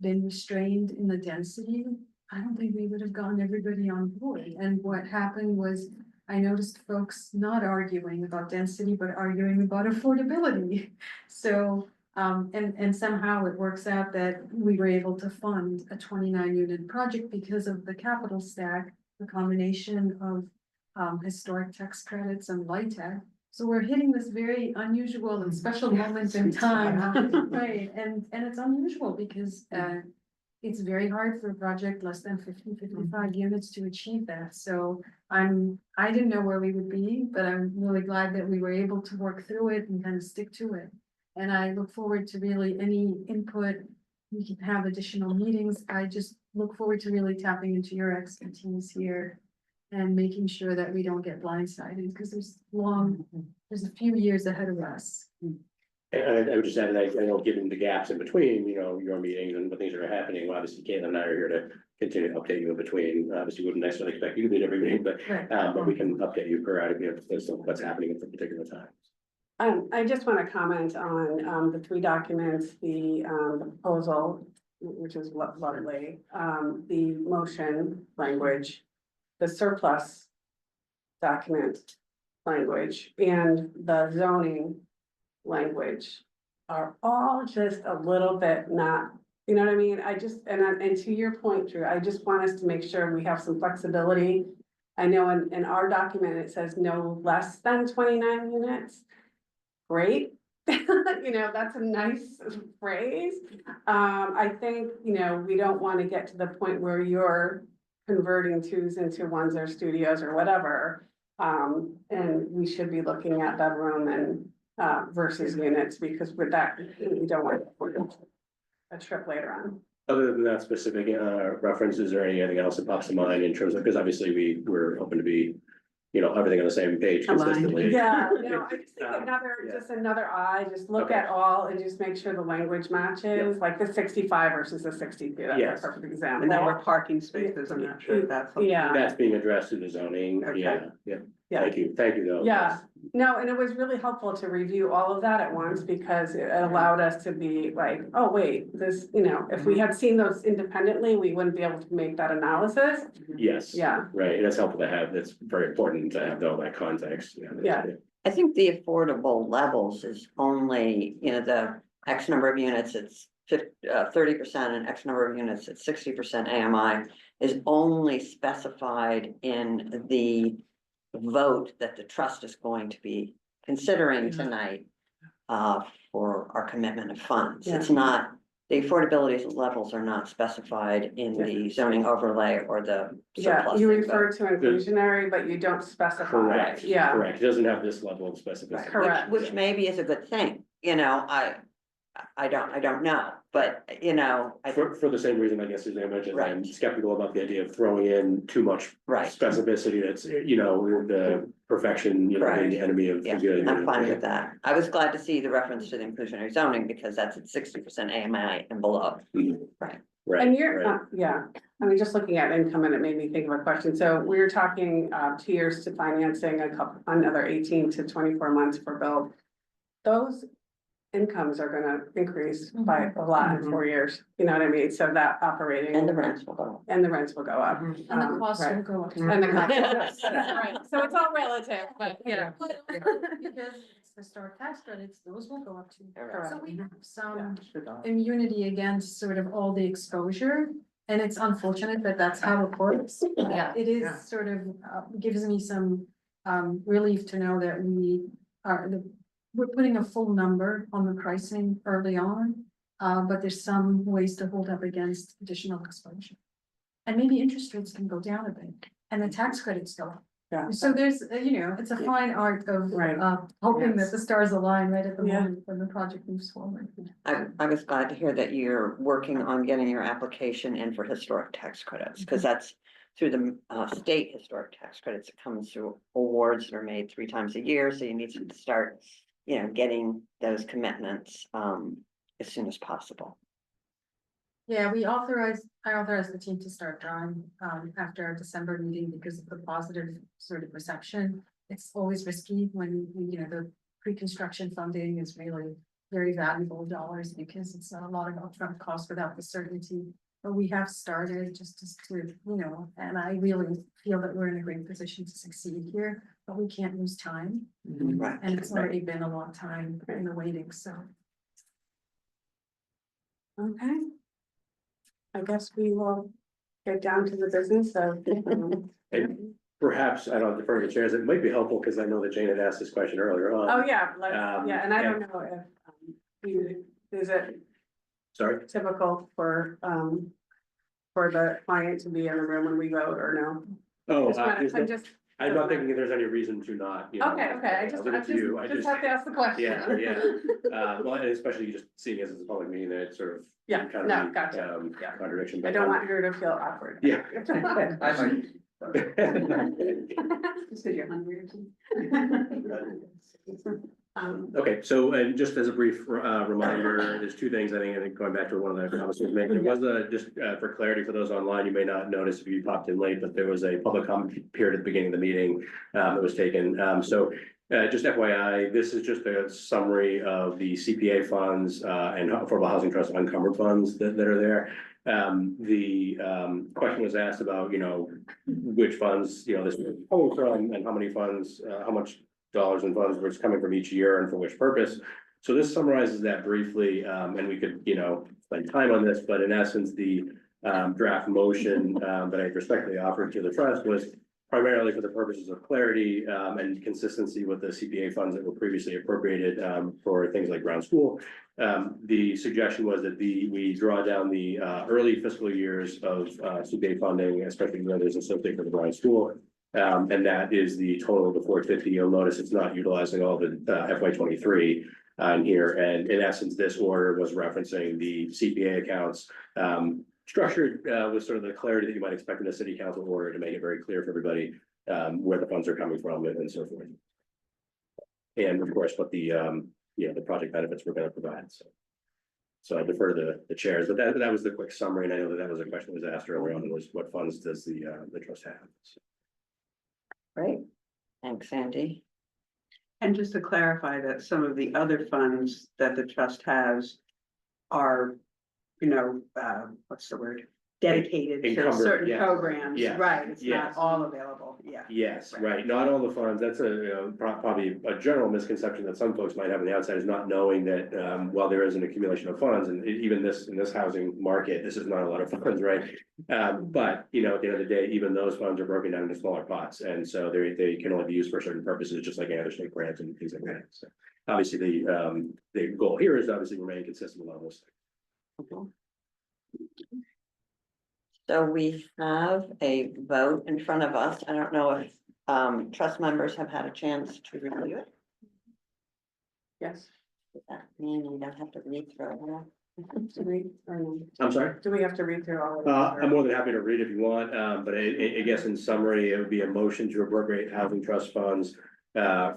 been restrained in the density, I don't think we would have gotten everybody on board. And what happened was, I noticed folks not arguing about density, but arguing about affordability. So, and somehow it works out that we were able to fund a 29-unit project because of the capital stack, the combination of historic tax credits and LIHTC. So we're hitting this very unusual and special moment in time, right? And it's unusual because it's very hard for a project less than 55 units to achieve that. So I didn't know where we would be, but I'm really glad that we were able to work through it and kind of stick to it. And I look forward to really any input. We can have additional meetings. I just look forward to really tapping into your expertise here and making sure that we don't get blindsided, because there's a few years ahead of us. And I would just add that I know, given the gaps in between, you know, your meetings and the things that are happening, obviously Caitlin and I are here to continue to update you in between. Obviously, we wouldn't necessarily expect you to be at every meeting, but we can update you periodically as to what's happening at the particular time. I just want to comment on the three documents, the proposal, which is lovely, the motion language, the surplus document language, and the zoning language are all just a little bit not, you know what I mean? I just, and to your point, Drew, I just want us to make sure we have some flexibility. I know in our document, it says no less than 29 units. Great. You know, that's a nice phrase. I think, you know, we don't want to get to the point where you're converting twos into ones or studios or whatever. And we should be looking at bedroom and versus units, because with that, we don't want a trip later on. Other than that specific reference, is there anything else that pops to mind in terms of, because obviously we're hoping to be, everything on the same page Aligned. consistently. Yeah, I just think Yeah. just another eye, just look Okay. at all and just make sure the language matches, like the 65 versus the 62, that's Yes. a perfect The example. number of parking spaces, I'm not sure if that's. something- Yeah. That's being addressed through the zoning, Okay. yeah. Yeah. Thank you though. Yeah, no, and it was really helpful to review all of that at once because it allowed us to be like, oh, wait, this, if we had seen those independently, we wouldn't be able to make that analysis. Yes. Yeah. Right, and it's helpful to have, it's very important to have all that context. Yeah. I think the affordable levels is only, the X number of units, it's 30% and X number of units, it's 60% AMI is only specified in the vote that the trust is going to be considering tonight for our commitment of funds. It's not, the affordability levels are not specified in the zoning overlay or the Yeah, surplus. you refer to inclusionary, but you don't specify. Correct, Yeah, correct, it doesn't have this level of specificity. Correct. Which maybe is a good thing, I don't know, but I. For the same reason, I guess, as I mentioned, I'm Right. skeptical about the idea of throwing in too much Right. specificity, that's, the perfection, being Correct. the enemy of the Yeah, good. I'm fine with that. I was glad to see the reference to the inclusionary zoning because that's at 60% AMI and below. Right, and you're, right. I mean, just looking at income and it made me think of a question. So we were talking 2 years to financing another 18 to 24 months for build. Those incomes are gonna increase by a lot in 4 years, you know what I mean? So that operating. And the rents will go up. And the rents will go up. And the cost will Right. go up. And the cost, right, so it's all relative, but, Because it's historic tax credits, those will go up too. Correct. So we have some immunity against sort of all the exposure. And it's unfortunate that that's how it works. Yeah. It is sort of, gives me some relief to know that we're putting a full number on the pricing early on. But there's some ways to hold up against additional exposure. And maybe interest rates can go down a bit and the tax credits go up. Yeah. So there's, it's a fine art of Right. hoping Yes. that the stars align right at the Yeah. moment when the project moves forward. I was glad to hear that you're working on getting your application in for historic tax credits, because that's through the state historic tax credits. It comes through awards that are made 3 times a year, so you need to start, getting those commitments as soon as possible. Yeah, I authorized the team to start drawing after our December meeting because of the positive sort of reception. It's always risky when, the pre-construction funding is really very valuable dollars because it's not a lot of upfront costs without the certainty. But we have started just to, and I really feel that we're in a great position to succeed here, but we can't lose time. Right. And it's already been a long time in the waiting, so. Okay. I guess we will get down to the business of. And perhaps, I don't defer to the chairs, it might be helpful, because I know that Jane had asked this question earlier on. Oh, yeah, Um, and I don't know if, is it Sorry? typical for the client to be in the room when we vote or no? Oh, I'm I'm not thinking there's any reason to not, Okay, I just have to ask the question. Yeah. Well, and especially just seeing as it's a public meeting, that it's sort of. Yeah, kind of no, be, gotcha. Yeah. Contradiction. I but, don't want her to feel awkward. Yeah. You said you're hungry or something. Okay, so, and just as a brief reminder, there's 2 things, I think going back to one of the comments we made, there was just for clarity for those online, you may not notice if you popped in late, but there was a public comment period at the beginning of the meeting that was taken. Just FYI, this is just a summary of the CPA funds and Affordable Housing Trust unencumbered funds that are there. The question was asked about, which funds, this is coming from and how many funds, how much dollars in funds was coming from each year and for which purpose. So this summarizes that briefly, and we could, spend time on this, but in essence, the draft motion that I respectfully offered to the trust was primarily for the purposes of clarity and consistency with the CPA funds that were previously appropriated for things like ground school. The suggestion was that we draw down the early fiscal years of CPA funding, especially where there's associated with the ground school. And that is the total of the 450. You'll notice it's not utilizing all the FY23 on here. And in essence, this order was referencing the CPA accounts structured with sort of the clarity that you might expect in a city council order to make it very clear for everybody. where the funds are coming from and so forth. And of course, what the, the project benefits we're gonna provide, so. So I defer to the chairs, but that was the quick summary, and I know that was a question that was asked earlier on, was what funds does the trust have? So, Great, thanks, Sandy. And just to clarify that some of the other funds that the trust has are, what's the word? Dedicated to Encumbered, certain yes. programs, Yes, right, it's yes. not all available, yeah. Yes, Right. right, not all the funds, that's probably a general misconception that some folks might have on the outside, is not knowing that, while there is an accumulation of funds, and even this, in this housing market, this is not a lot of funds, right? But, at the end of the day, even those funds are broken down into smaller pots, and so they can only be used for certain purposes, just like other state grants and things like that, so. Obviously, the goal here is obviously remain consistent with all those things. So we have a vote in front of us. I don't know if trust members have had a chance to review it. Yes. Does that mean we don't have to read through it? To read or no? I'm sorry? Do we have to read through all of it? I'm more than happy to read if you want, but I guess in summary, it would be a motion to appropriate housing trust funds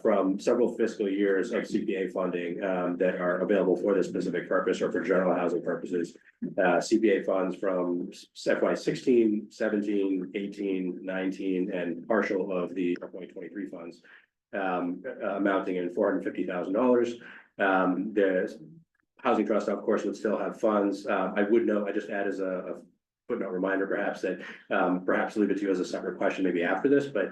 from several fiscal years of CPA funding that are available for this specific purpose or for general housing purposes. CPA funds from FY 16, 17, 18, 19, and partial of the FY 23 funds amounting in $450,000. The housing trust, of course, would still have funds. I would note, I just add as a footnote reminder perhaps that perhaps leave it to you as a separate question maybe after this, but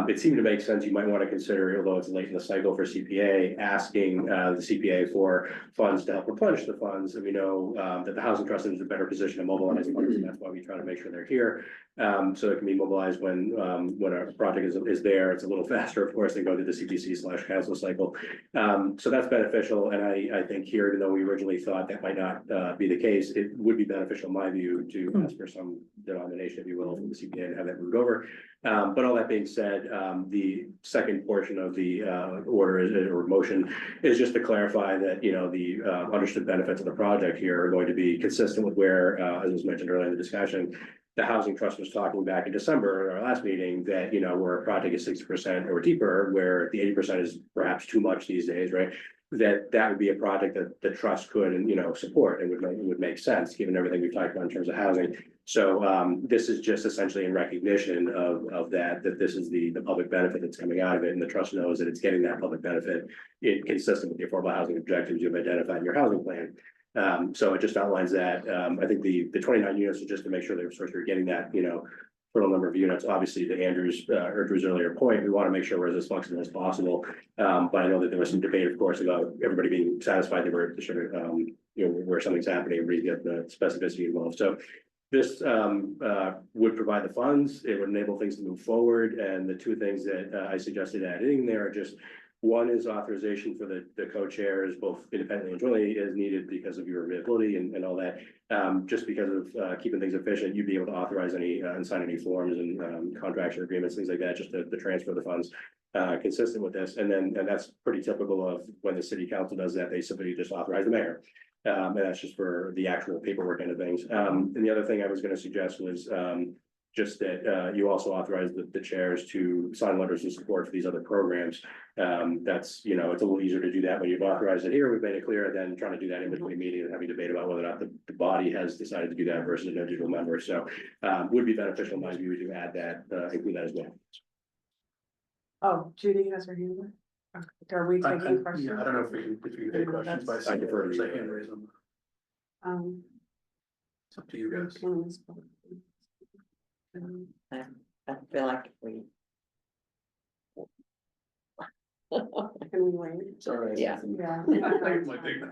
it seemed to make sense. You might want to consider, although it's late in the cycle for CPA, asking the CPA for funds to help replenish the funds. And we know that the housing trust is in a better position to mobilize funds, and that's why we try to make sure they're here. So it can be mobilized when a project is there. It's a little faster, of course, than go to the CPC/council cycle. So that's beneficial. And I think here, even though we originally thought that might not be the case, it would be beneficial in my view to ask for some denomination, if you will, from the CPA and have that moved over. But all that being said, the second portion of the order or motion is just to clarify that, the understood benefits of the project here are going to be consistent with where, as was mentioned earlier in the discussion, the housing trust was talking back in December, in our last meeting, that, where a project is 60% or deeper, where the 80% is perhaps too much these days, right? That would be a project that the trust could support and would make sense, given everything we've talked about in terms of housing. So this is just essentially in recognition of that this is the public benefit that's coming out of it, and the trust knows that it's getting that public benefit consistent with the affordable housing objectives you've identified in your housing plan. So it just outlines that. I think the 29 units is just to make sure that you're getting that, total number of units. Obviously, to Andrew's earlier point, we want to make sure we're as flexible as possible. But I know that there was some debate, of course, about everybody being satisfied that we're sort of, where something's happening and really get the specificity involved. So this would provide the funds. It would enable things to move forward. And the two things that I suggested adding there are just, one is authorization for the co-chairs, both independently and jointly, as needed because of your availability and all that. Just because of keeping things efficient, you'd be able to authorize any and sign any forms and contracts or agreements, things like that, just to transfer the funds consistent with this. And that's pretty typical of when the city council does that. They simply just authorize the mayor. And that's just for the actual paperwork end of things. And the other thing I was going to suggest was just that you also authorize the chairs to sign letters of support for these other programs. That's, it's a little easier to do that when you've authorized it here. We've made it clear than trying to do that in between meeting and having debate about whether or not the body has decided to do that versus an individual member. So would be beneficial in my view to add that, include that as well. Oh, Judy has her hand up. Okay, are we taking questions? Yeah, I don't know if you can take questions by I defer to you. say hand raise them. It's up to you guys. I feel like we. Can we wait? It's all right. Yeah. Yeah. My big-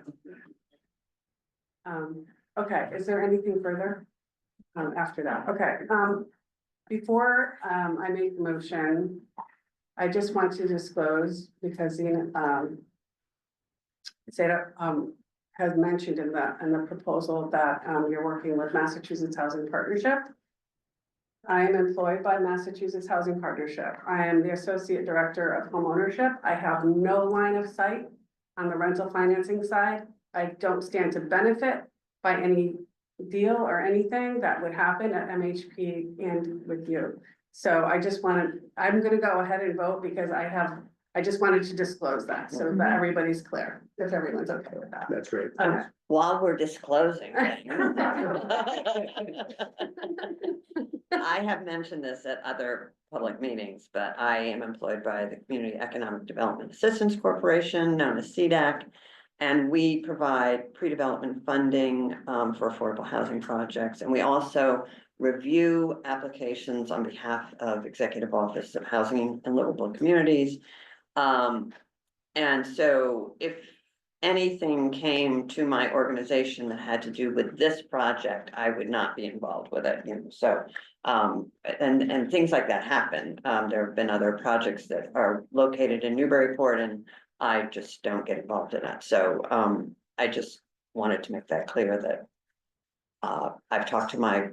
Okay, is there anything further? After that, okay, before, I make the motion, I just want to disclose, because Zeta, has mentioned in the proposal that, you're working with Massachusetts Housing Partnership. I am employed by Massachusetts Housing Partnership. I am the Associate Director of Homeownership. I have no line of sight on the rental financing side. I don't stand to benefit by any deal or anything that would happen at MHP and with you. So I just wanted, I'm gonna go ahead and vote because I just wanted to disclose that so that everybody's clear, if everyone's okay with that. That's great. Okay. While we're disclosing. I have mentioned this at other public meetings, but I am employed by the Community Economic Development Assistance Corporation, known as CDAC. And we provide pre-development funding for affordable housing projects. And we also review applications on behalf of Executive Office of Housing and Livable Communities. And so if anything came to my organization that had to do with this project, I would not be involved with it, you know, so. And things like that happen. There have been other projects that are located in Newburyport and I just don't get involved in that. So, I just wanted to make that clear that I've talked to my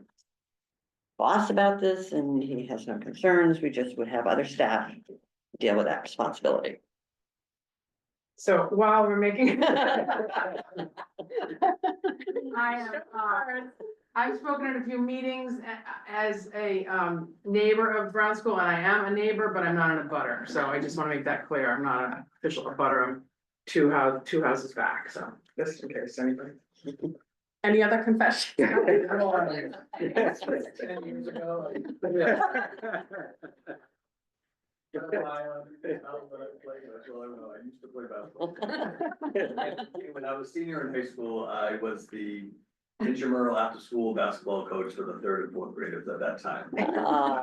boss about this and he has no concerns. We just would have other staff deal with that responsibility. So while we're making. I've spoken at a few meetings as a neighbor of Brown School, and I am a neighbor, but I'm not an abutter, so I just want to make that clear, I'm not an official abutter, I'm two houses back, so just in case anybody. Any other confession? 10 years ago. I used to play basketball. When I was senior in high school, I was the intramural after-school basketball coach for the 3rd and 4th graders at that time.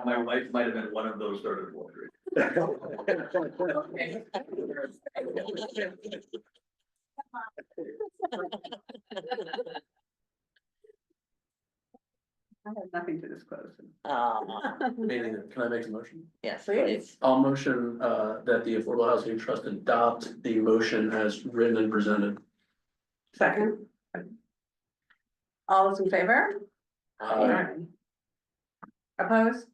My wife might have been one of those 3rd and 4th graders. I have nothing to disclose. Meaning, can I make a motion? Yes, Please. please. I'll motion that the Affordable Housing Trust adopt the motion as written and presented. Second. All those in favor? Opposed?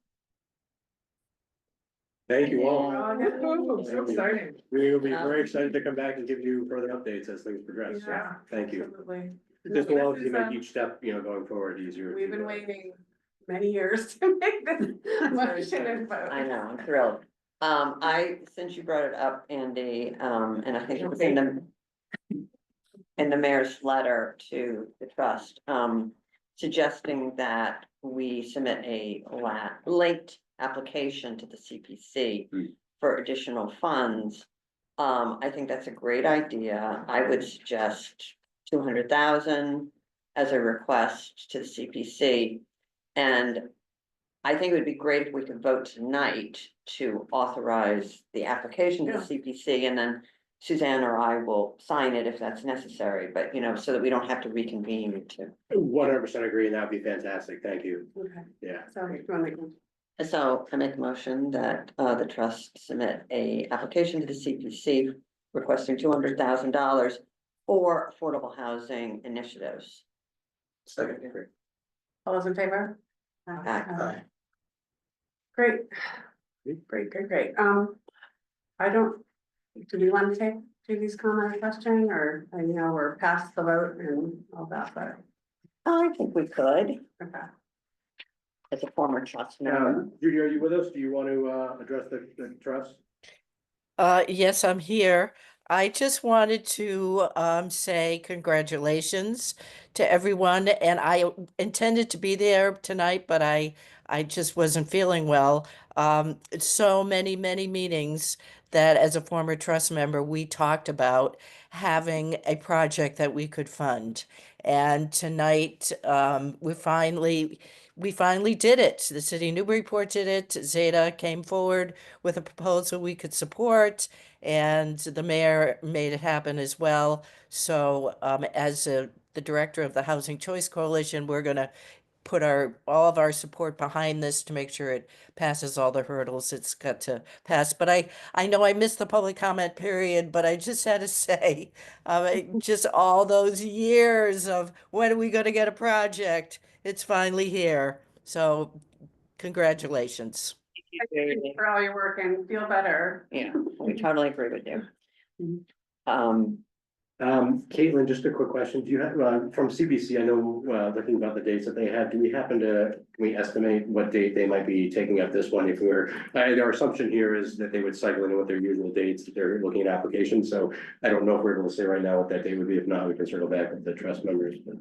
Thank you all. Oh, so exciting. We will be very excited to come back and give you further updates as things progress. So, Yeah, thank you. Absolutely. This will help This you is, make each step, you know, going forward easier. We've been waiting many years to make this motion and vote. I know, I'm thrilled. Since you brought it up, Andy, and I think it was in the mayor's letter to the trust, suggesting that we submit a late application to the CPC for additional funds. I think that's a great idea. I would suggest 200,000 as a request to the CPC. And I think it would be great if we could vote tonight to authorize the application to the CPC, and then Suzanne or I will sign it if that's necessary, but you know, so that we don't have to reconvene to. 100% agree, and that'd be fantastic. Thank you. Okay, Yeah. so you wanna make one? So I make a motion that the trust submit a application to the CPC requesting $200,000 for affordable housing initiatives. Second. All those in favor? Aye. Great. Great. I don't, do we want to do these comment or question, or I know we're past the vote and all that, but, I think we could, okay. as a former trust member. Judy, are you with us? Do you want to address the trust? Yes, I'm here. I just wanted to say congratulations to everyone, and I intended to be there tonight, but I just wasn't feeling well. So many meetings that as a former trust member, we talked about having a project that we could fund. And tonight, we finally did it. The city of Newburyport did it. Zeta came forward with a proposal we could support, and the mayor made it happen as well. So as the director of the Housing Choice Coalition, we're going to put all of our support behind this to make sure it passes all the hurdles it's got to pass. But I know I missed the public comment period, but I just had to say, just all those years of when are we going to get a project? It's finally here. So congratulations. Thank you for all your work and feel better. Yeah, we totally agree with you. Caitlin, just a quick question. Do you have, from CBC, I know, looking about the dates that they had, do we happen to, can we estimate what date they might be taking up this one? If we were, our assumption here is that they would cycle in with their usual dates, if they're looking at applications, so I don't know if we're able to say right now what that date would be. If not, we can circle back with the trust members, but.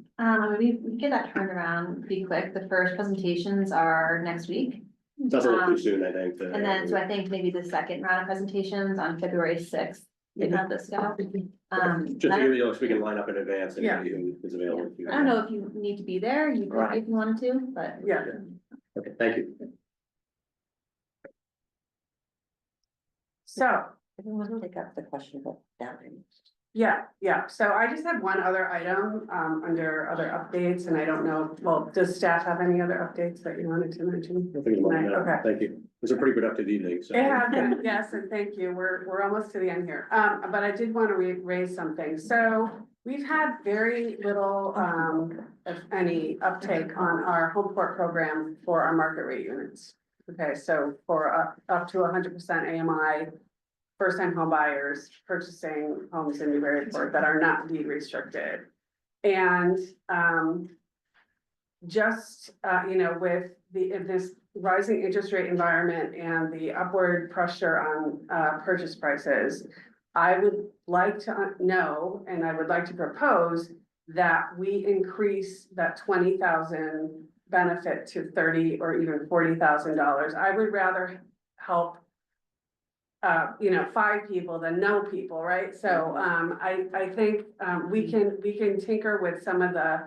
We get that turned around pretty quick. The first presentations are next week. That's a little too soon, I think. And then, so I think maybe the second round of presentations on February 6th, they have this go. Just, I don't- so we can line up in advance and Yeah. anybody who is available. I don't know if you need to be there, you could Right. if you wanted to, but. Yeah. Okay, thank you. So, Everyone will take up the question about boundaries. yeah, so I just had one other item, under other updates, and I don't know, well, does staff have any other updates that you wanted to mention? I think it's fine, yeah. Okay. Thank you. It was a pretty productive evening, so. It has been, yes, and thank you. We're almost to the end here. But I did want to raise something. So we've had very little, if any, uptake on our home port program for our market rate units. Okay, so for up to 100% AMI, first-time home buyers purchasing homes in Newburyport that are not deed restricted. And, just, with this rising interest rate environment and the upward pressure on purchase prices, I would like to know, and I would like to propose that we increase that 20,000 benefit to 30 or even $40,000. I would rather help 5 people than no people, right? So I think we can tinker with some of the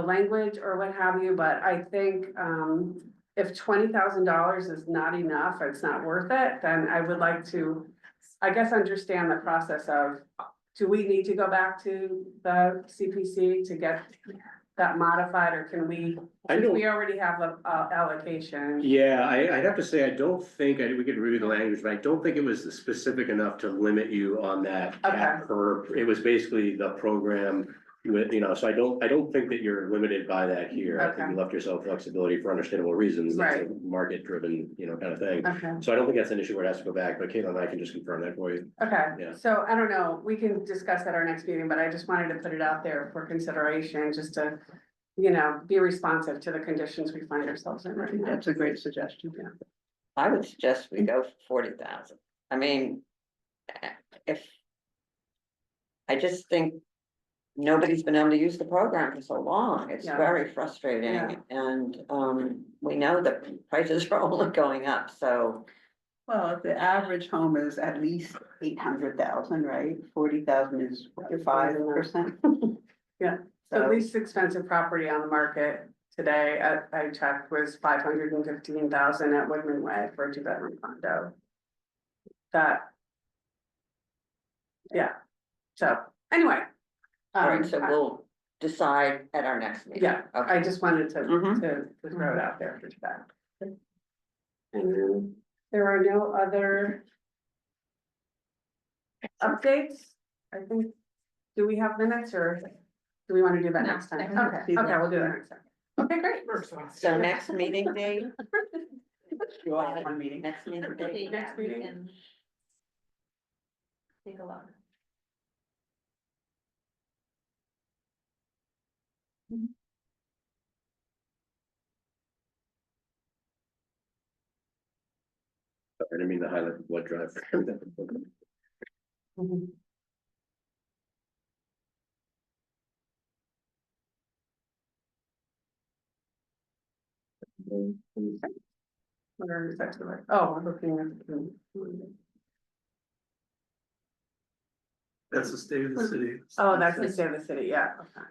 language or what have you, but I think if $20,000 is not enough, it's not worth it, then I would like to, I guess, understand the process of, do we need to go back to the CPC to get that modified, or can we, I since don't- we already have the allocation? Yeah, I'd have to say, I don't think, we could review the language, but I don't think it was specific enough to limit you on that cap per, it was basically the program with, so I don't think that you're limited by that here. I think Okay. you left yourself flexibility for understandable reasons. That's a market driven, kind of thing. Okay. So I don't think that's an issue where it has to go back, but Caitlin and I can just confirm that for you. Okay, Yeah. so I don't know, we can discuss at our next meeting, but I just wanted to put it out there for consideration, just to, be responsive to the conditions we find ourselves in right now. That's a great suggestion. I would suggest we go for 40,000. I mean, if. I just think nobody's been able to use the program for so long. It's Yeah. very frustrating, Yeah. and we know that prices are only going up, so. Well, if the average home is at least 800,000, right? 40,000 is 5%. Yeah. The least expensive property on the market today, I checked, was 515,000 at Woodman Way for a 2-bedroom condo. Yeah, so anyway. All right, so we'll decide at our next meeting. Yeah, Okay. I just wanted to Mhm. throw it out there for that. And then there are no other updates, I think. Do we have minutes, or do we want to do that No, next time? next Okay, time. we'll do that next time. Okay, great. So next meeting date, You all have one meeting. next meeting date. Next We meeting? can Take a look. I didn't mean to highlight the blood drive. Mhm. Where is that to the, oh, we're looking at. That's the state of the city. Oh, that's the state of the city, yeah, okay.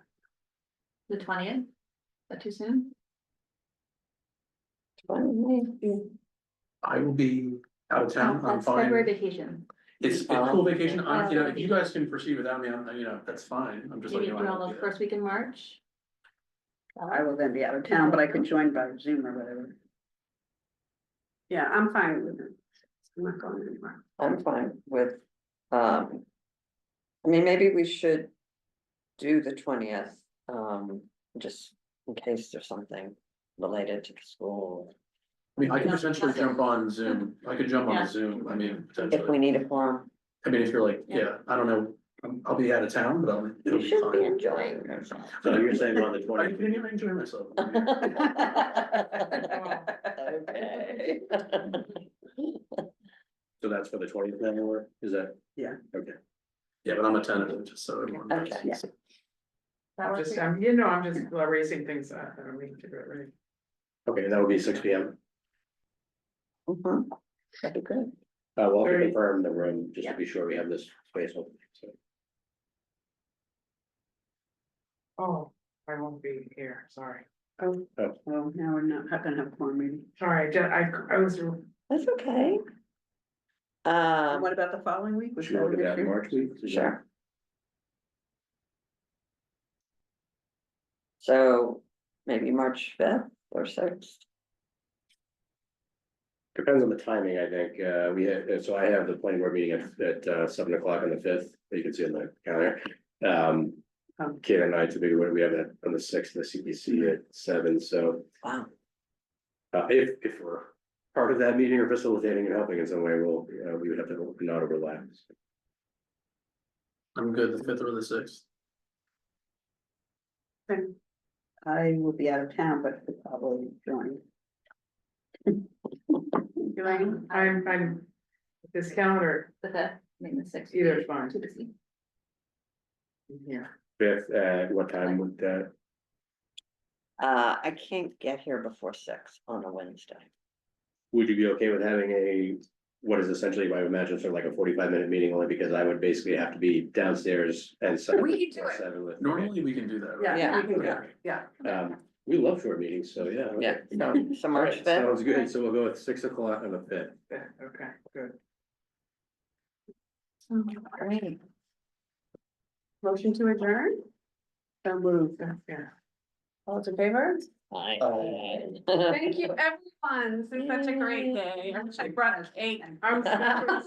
The 20th, is that too soon? I will be out of town, I'm That's February fine. vacation. It's cool vacation, if you guys can proceed without me, that's fine, I'm just Maybe letting do you it on know. the first week in March. I will then be out of town, but I could join by Zoom or whatever. Yeah, I'm fine with it. I'm not going anywhere. I'm fine with, I mean, maybe we should do the 20th, just in case there's something related to the school. I mean, I can potentially jump on Zoom, I could jump Yeah. on Zoom, I mean, If potentially. we need a forum. I mean, if you're like, yeah, I don't know, I'll be out of town, but it'll You be should be fine. enjoying yourself. So you're saying on the Are you 20th? kidding me? I'm enjoying myself. Okay. So that's for the 20th then, or is that? Yeah. Okay. Yeah, but I'm a tentative, just so everyone knows. Okay. Yeah. That works Just, for you? you know, I'm just erasing things out, I don't mean to do it right. Okay, that would be 6 P.M. Mhm. That'd be good. We'll have to Very- confirm the room, just to be sure we have this space open, so. Oh, I won't be here, sorry. Oh, well, now we're not gonna have a quorum meeting. Sorry, I was, That's okay. What about the following week? Was Should we that look at good that for you? March week? Is that- Sure. So maybe March 5th or 6th. Depends on the timing, I think, we had, so I have the planning board meeting at 7 o'clock on the 5th, that you can see on the calendar. Kate and I typically, we have it on the 6th, the CPC at 7, so. Wow. If we're part of that meeting or facilitating and helping in some way, we would have to not overlap. I'm good, the 5th or the 6th. I will be out of town, but could probably join. Elaine, I'm, this calendar, The 5th, I mean, the 6th. either is fine. To the sea. Yeah. Fifth, what time would that? I can't get here before 6 on a Wednesday. Would you be okay with having what is essentially, I would imagine, sort of like a 45-minute meeting, only because I would basically have to be downstairs and. We can do it. 7 with. Normally, we can do that, right? Yeah, we can Yeah. go, yeah. We love short meetings, so yeah. okay. Yeah, so March Alright, 5th. Sounds good, so we'll go with 6 o'clock on the 5th. Yeah, okay, good. Great. Motion to adjourn? So moved. Yeah. All those in favor? Bye. Thank you, everyone. This is such a great day. I wish I brought a cake. I was.